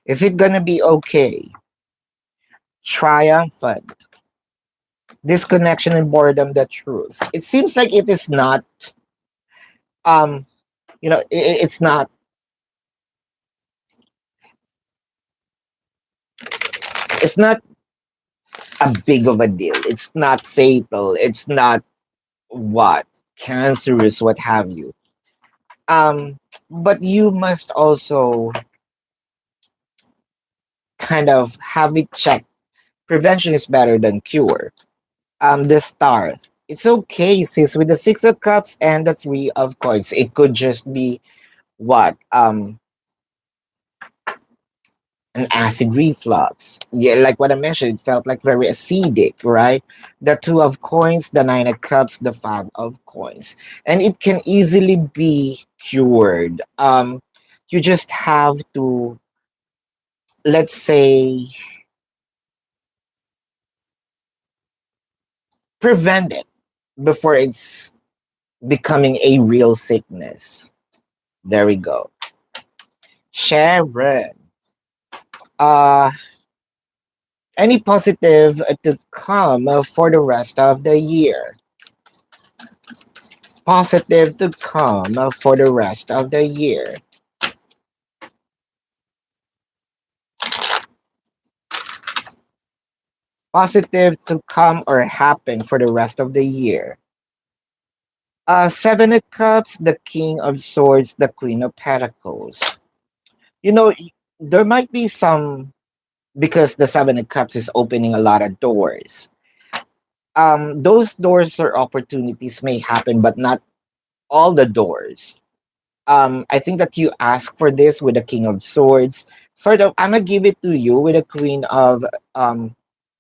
Is it gonna be okay? Triumphant. Disconnection and boredom, the truth. It seems like it is not, um, it's not, it's not a big of a deal. It's not fatal. It's not what cancerous, what have you. Um, but you must also kind of have it checked. Prevention is better than cure. The stars. It's okay, sis, with the six of cups and the three of coins. It could just be what? An acid reflux. Yeah, like what I mentioned, it felt like very acidic, right? The two of coins, the nine of cups, the five of coins. And it can easily be cured. You just have to, let's say, prevent it before it's becoming a real sickness. There we go. Sharon. Uh any positive to come for the rest of the year? Positive to come for the rest of the year. Positive to come or happen for the rest of the year. Seven of Cups, the King of Swords, the Queen of Pentacles. You know, there might be some, because the Seven of Cups is opening a lot of doors. Those doors or opportunities may happen, but not all the doors. I think that you ask for this with the King of Swords. Sort of, I'm gonna give it to you with the Queen of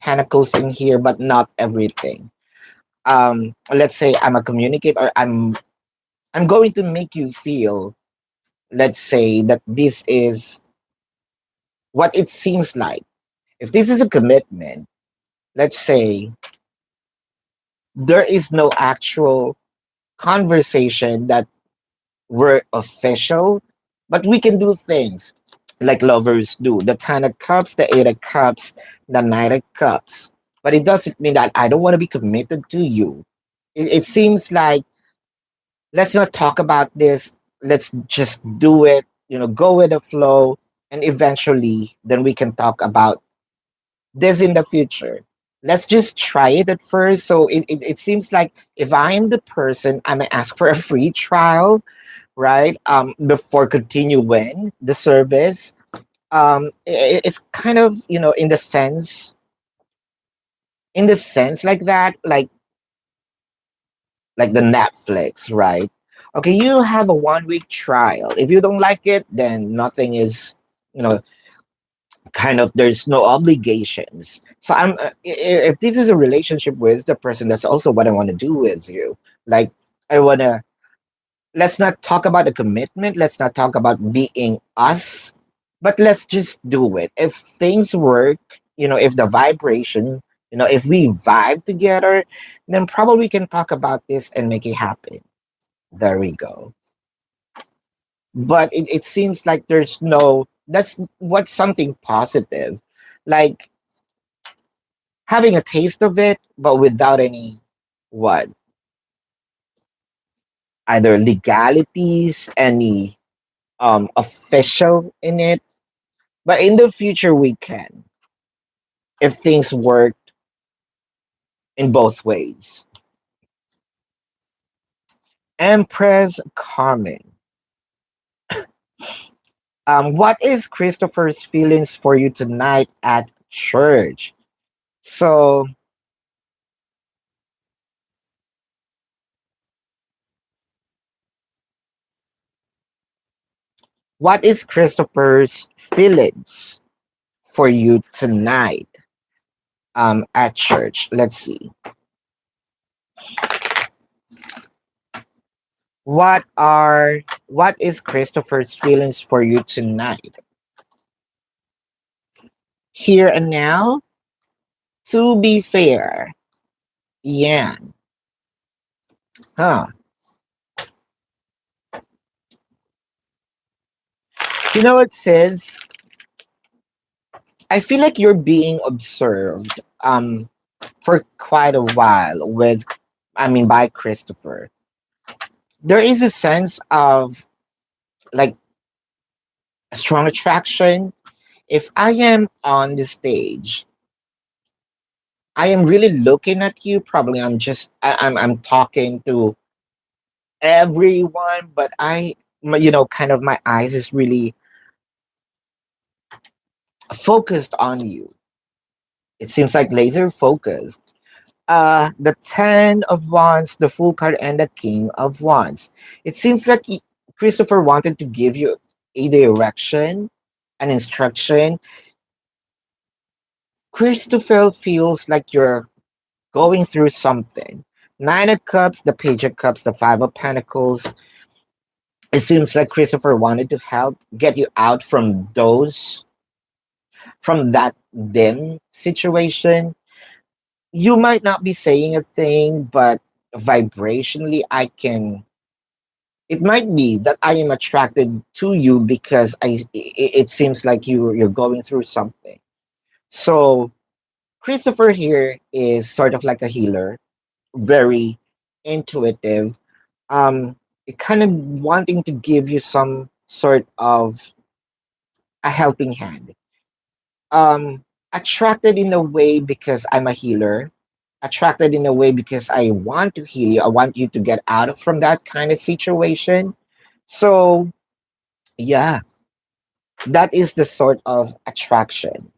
Pentacles in here, but not everything. Let's say I'm a communicator. I'm going to make you feel. Let's say that this is what it seems like. If this is a commitment, let's say there is no actual conversation that we're official, but we can do things like lovers do. The Ten of Cups, the Eight of Cups, the Knight of Cups. But it doesn't mean that I don't want to be committed to you. It seems like let's not talk about this. Let's just do it, go with the flow. And eventually, then we can talk about this in the future. Let's just try it at first. So it seems like if I am the person, I'm going to ask for a free trial, right? Before continuing the service. It's kind of, in the sense like that, like the Netflix, right? Okay, you have a 1 week trial. If you don't like it, then nothing is, you know, kind of there's no obligations. So if this is a relationship with the person, that's also what I want to do with you. Like I want to let's not talk about the commitment. Let's not talk about being us, but let's just do it. If things work, if the vibration, if we vibe together, then probably we can talk about this and make it happen. There we go. But it seems like there's no, that's what's something positive. Like having a taste of it, but without any, what, either legalities, any official in it. But in the future, we can, if things work in both ways. Empress Carmen. What is Christopher's feelings for you tonight at church? So, what is Christopher's feelings for you tonight at church? Let's see. what is Christopher's feelings for you tonight? Here and now, to be fair. Yeah. Huh. You know what says? I feel like you're being observed for quite a while with by Christopher. There is a sense of like a strong attraction. If I am on the stage, I am really looking at you. Probably I'm talking to everyone, but kind of my eyes is really focused on you. It seems like laser focused. The 10 of wands, the full card, and the king of wands. It seems like Christopher wanted to give you a direction, an instruction. Christopher feels like you're going through something. Nine of cups, the page of cups, the five of pentacles. It seems like Christopher wanted to help get you out from that dim situation. You might not be saying a thing, but vibrationally, it might be that I am attracted to you because it seems like you're going through something. So Christopher here is sort of like a healer, very intuitive, kind of wanting to give you some sort of a helping hand. Attracted in a way because I'm a healer, attracted in a way because I want to heal you. I want you to get out of from that kind of situation. So yeah, that is the sort of attraction.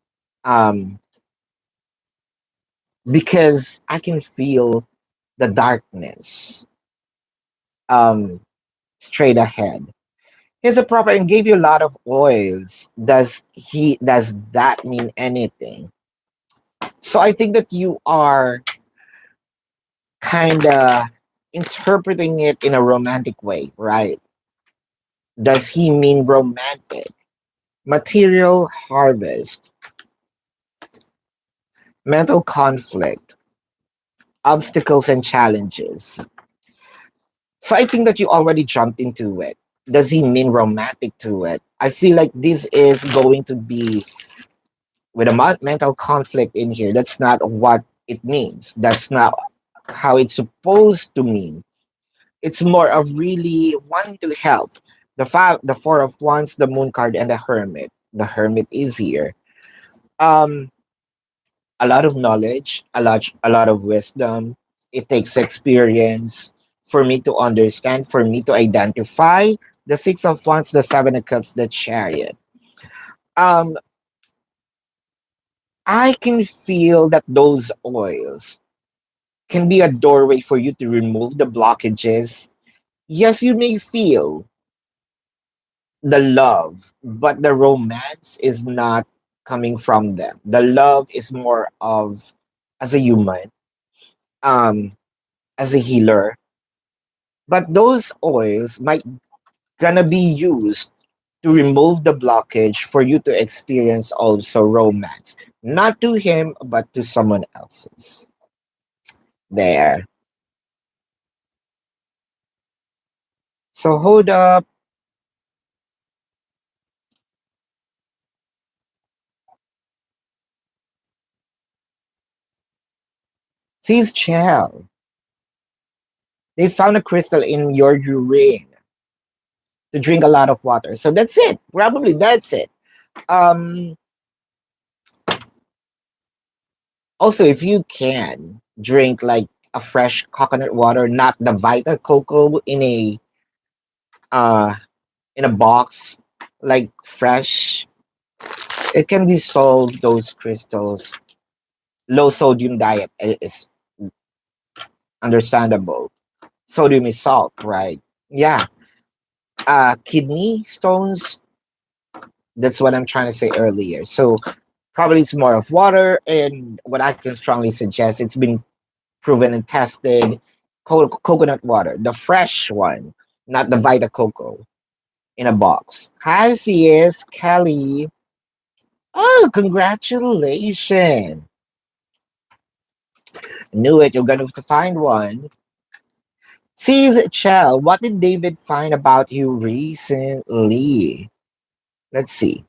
Um, because I can feel the darkness um straight ahead. Here's a proper and gave you a lot of oils. Does that mean anything? So I think that you are kind of interpreting it in a romantic way, right? Does he mean romantic? Material harvest, mental conflict, obstacles and challenges. So I think that you already jumped into it. Does he mean romantic to it? I feel like this is going to be with a mental conflict in here. That's not what it means. That's not how it's supposed to mean. It's more of really wanting to help. The four of wands, the moon card, and the hermit. The hermit is here. Um, a lot of knowledge, a lot of wisdom. It takes experience for me to understand, for me to identify the six of wands, the seven of cups, the chariot. Um, I can feel that those oils can be a doorway for you to remove the blockages. Yes, you may feel the love, but the romance is not coming from them. The love is more of as a human, um, as a healer. But those oils might gonna be used to remove the blockage for you to experience also romance. Not to him, but to someone else's. There. So hold up. Please chill. They found a crystal in your urine to drink a lot of water. So that's it. Probably that's it. Um Also if you can drink like a fresh coconut water, not the Vita Coco uh in a box, like fresh, it can dissolve those crystals. Low sodium diet is understandable. Sodium is salt, right? Yeah. Kidney stones, that's what I'm trying to say earlier. So probably it's more of water, and what I can strongly suggest, it's been proven and tested, coconut water, the fresh one. not the Vita Coco in a box. Hi, sis, Kelly. Oh, congratulations. Knew it, you're going to find one. Sis, Chell, what did David find about you recently? Let's see.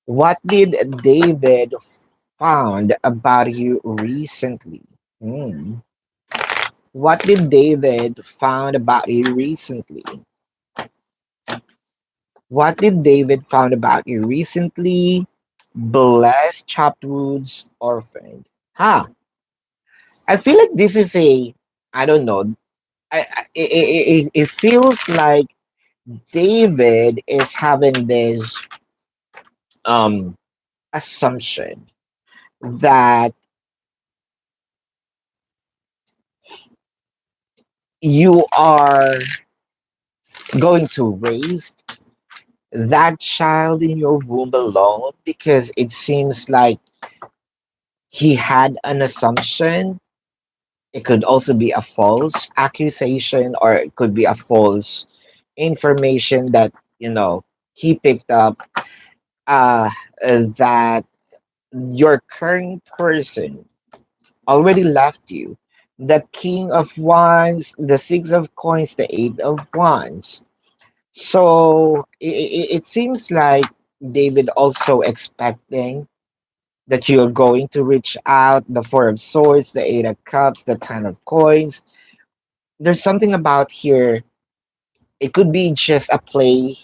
What did David found about you recently? Hmm. What did David found about you recently? What did David found about you recently? Blessed, chopped woods, orphaned. Huh. I feel like this is a, I don't know. It feels like David is having this um assumption that you are going to raise that child in your womb alone, because it seems like he had an assumption. It could also be a false accusation, or it could be a false information that, he picked up, uh, that your current person already left you. The King of Wands, the Six of Coins, the Eight of Wands. So it seems like David also expecting that you're going to reach out. The Four of Swords, the Eight of Cups, the Ten of Coins. There's something about here. It could be just a play,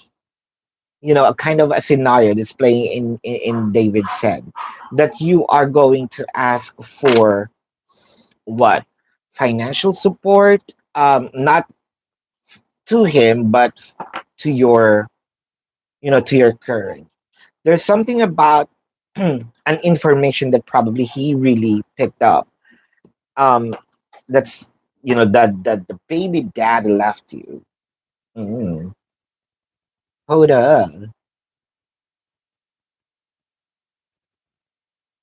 a kind of a scenario that's playing in David's head, that you are going to ask for what? Financial support, not to him, but to your, to your current. There's something about an information that probably he really picked up. Um, that's, that the baby dad left you. Mm. Hold up.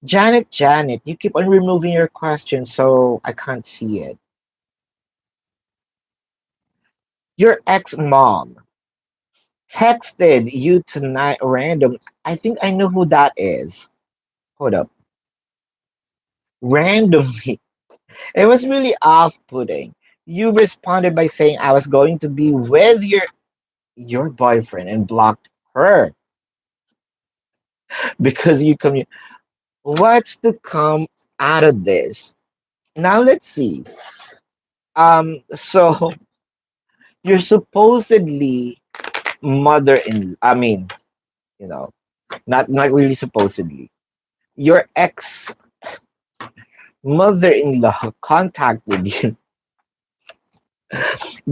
Janet, you keep on removing your question, so I can't see it. Your ex mom texted you tonight random. I think I know who that is. Hold up. Randomly. It was really off putting. You responded by saying I was going to be with your boyfriend and blocked her because you commu. What's to come out of this? Now let's see. So you're supposedly mother in, I mean, you know, not really supposedly. Your ex mother-in-law contacted you.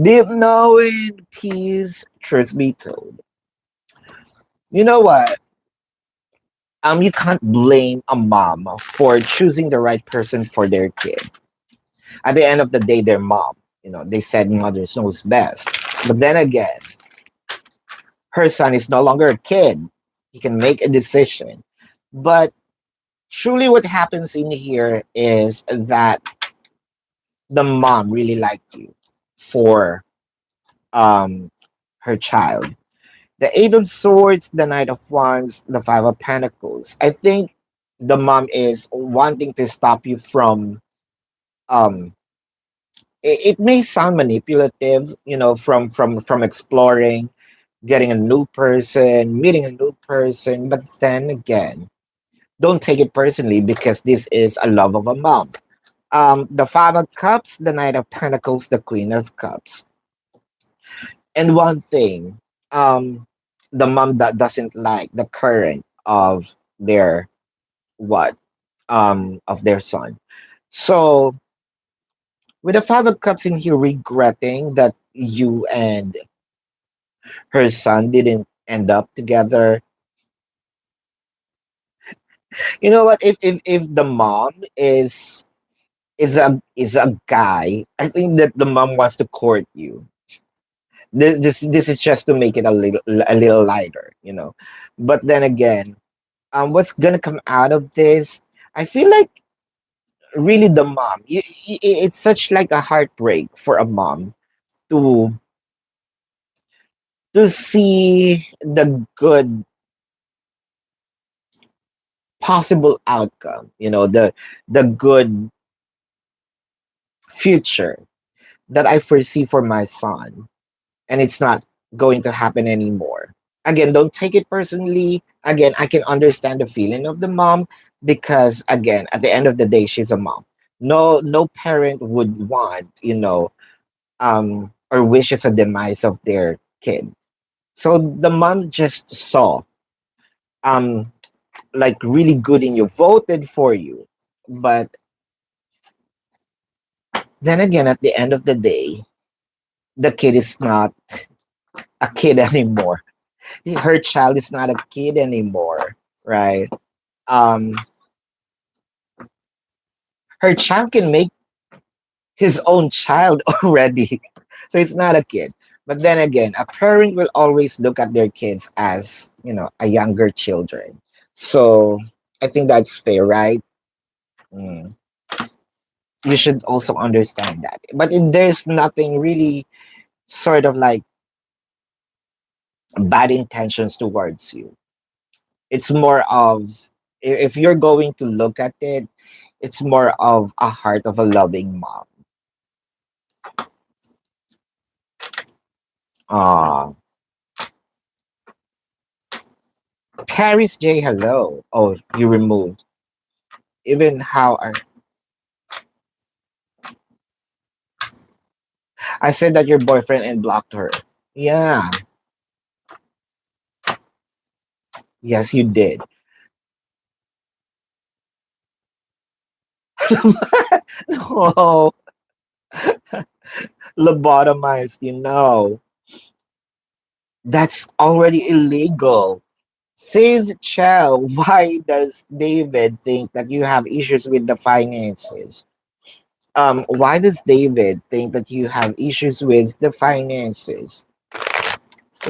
Deep knowing peace, truth be told. You know what? You can't blame a mom for choosing the right person for their kid. At the end of the day, their mom. They said mothers knows best. But then again, her son is no longer a kid. He can make a decision. But truly what happens in here is that the mom really liked you for um her child. The Eight of Swords, the Knight of Wands, the Five of Pentacles. I think the mom is wanting to stop you from um it may sound manipulative, from exploring, getting a new person, meeting a new person, but then again, don't take it personally, because this is a love of a mom. The Five of Cups, the Knight of Pentacles, the Queen of Cups. And one thing, um, the mom that doesn't like the current of their what? Of their son. So with the Five of Cups in here, regretting that you and her son didn't end up together. You know what? If the mom is a guy, I think that the mom wants to court you. This is just to make it a little lighter. But then again, what's gonna come out of this? I feel like really the mom. It's such like a heartbreak for a mom to see the good possible outcome, the good future that I foresee for my son, and it's not going to happen anymore. Again, don't take it personally. Again, I can understand the feeling of the mom because again, at the end of the day, she's a mom. No parent would want, or wishes a demise of their kid. So the mom just saw um like really good in you, voted for you. But then again, at the end of the day, the kid is not a kid anymore. Her child is not a kid anymore, right? Um, her child can make his own child already, so it's not a kid. But then again, a parent will always look at their kids as a younger children. So I think that's fair, right? Mm. You should also understand that. But there's nothing really sort of like bad intentions towards you. It's more of, if you're going to look at it, it's more of a heart of a loving mom. Ah, Paris J, hello. Oh, you removed. Even how are I said that your boyfriend and blocked her. Yeah, yes, you did. No, lobotomized, that's already illegal. Says Chell, why does David think that you have issues with the finances? Why does David think that you have issues with the finances?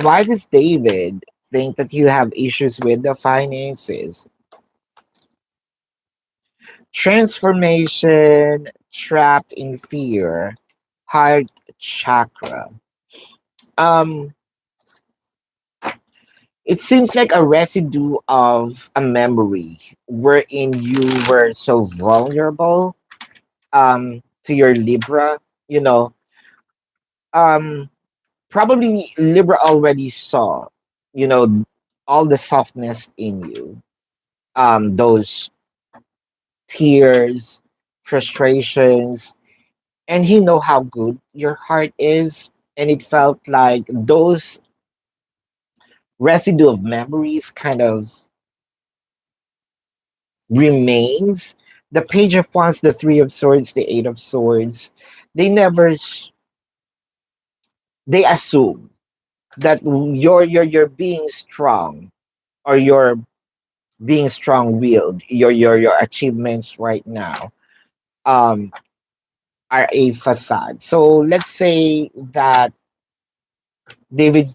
Why does David think that you have issues with the finances? Transformation, trapped in fear, heart chakra. Um, it seems like a residue of a memory wherein you were so vulnerable to your Libra, you know. Um Probably Libra already saw, you know, all the softness in you. Those tears, frustrations, and he know how good your heart is. And it felt like those residue of memories kind of remains. The Page of Wands, the Three of Swords, the Eight of Swords, they never they assume that you're being strong, or you're being strong-willed. Your achievements right now um are a facade. So let's say that David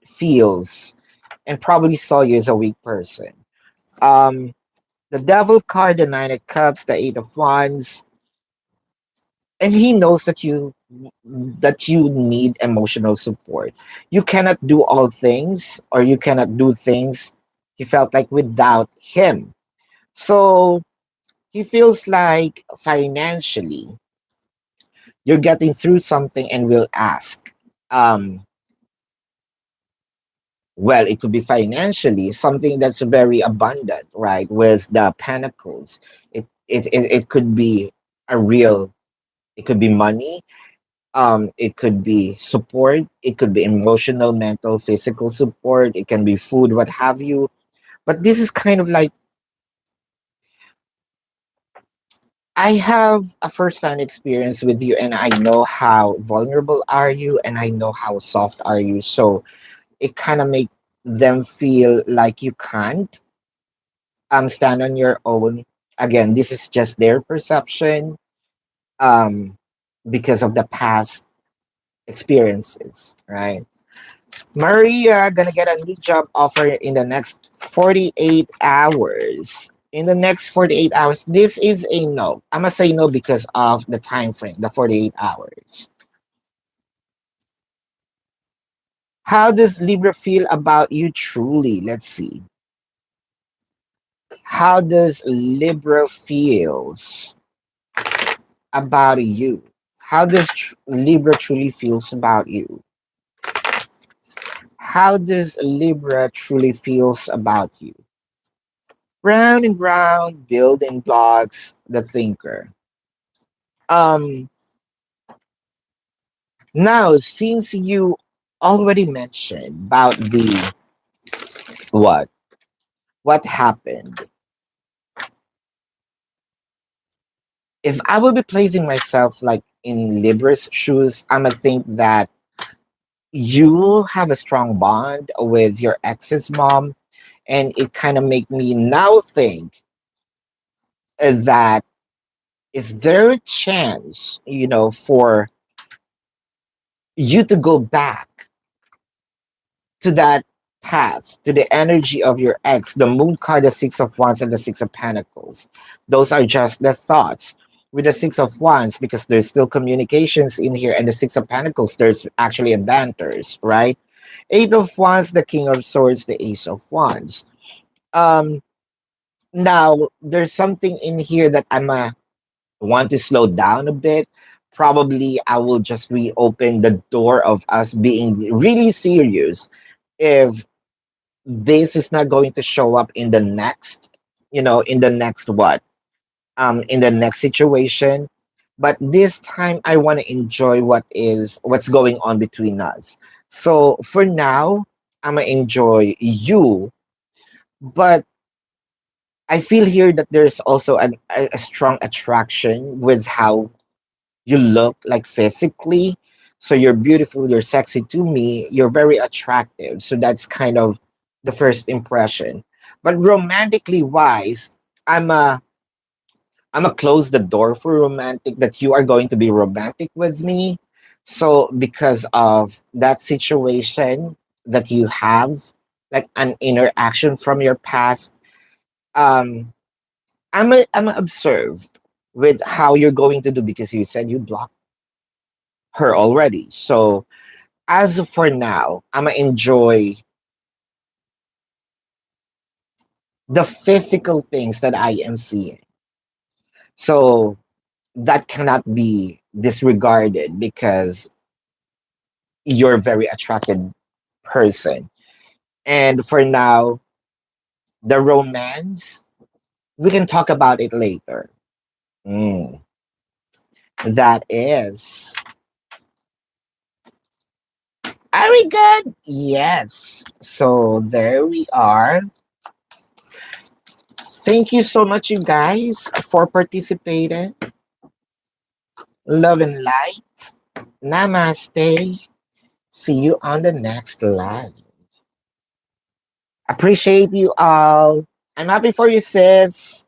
feels and probably saw you as a weak person. Um, the Devil card, the Nine of Cups, the Eight of Wands, and he knows that you need emotional support. You cannot do all things, or you cannot do things, he felt like, without him. So he feels like financially you're getting through something and will ask. Um, well, it could be financially something that's very abundant, right? With the pentacles, it could be a real. It could be money. It could be support. It could be emotional, mental, physical support. It can be food, what have you. But this is kind of like, I have a first-hand experience with you, and I know how vulnerable are you, and I know how soft are you. So it kind of make them feel like you can't stand on your own. Again, this is just their perception, um because of the past experiences, right? Maria gonna get a new job offer in the next 48 hours. In the next 48 hours, this is a no. I'm gonna say no because of the time frame, the 48 hours. How does Libra feel about you truly? Let's see. How does Libra feels about you? How does Libra truly feels about you? How does Libra truly feels about you? Round and round, building blocks, the thinker. Um, Now, since you already mentioned about the what what happened, if I will be placing myself like in Libra's shoes, I'm gonna think that you have a strong bond with your ex's mom, and it kind of make me now think that is there a chance, for you to go back to that path, to the energy of your ex, the moon card, the six of wands, and the six of pentacles. Those are just the thoughts. With the six of wands, because there's still communications in here, and the six of pentacles, there's actually adventures, right? Eight of wands, the king of swords, the ace of wands. Um, Now there's something in here that want to slow down a bit. Probably I will just reopen the door of us being really serious if this is not going to show up in the next, in the next what, in the next situation. But this time I want to enjoy what's going on between us. So for now, I'm gonna enjoy you, but I feel here that there's also a strong attraction with how you look like physically. So you're beautiful, you're sexy to me, you're very attractive. So that's kind of the first impression. But romantically wise, I'm a I'm a close the door for romantic that you are going to be romantic with me. So because of that situation that you have, like an interaction from your past, um, I'm a observe with how you're going to do because you said you blocked her already. So as of for now, I'm gonna enjoy the physical things that I am seeing. So that cannot be disregarded because you're a very attracted person. And for now, the romance, we can talk about it later. Mm, that is. Are we good? Yes. So there we are. Thank you so much, you guys, for participating. Love and light. Namaste. See you on the next live. Appreciate you all. I'm happy for you, sis.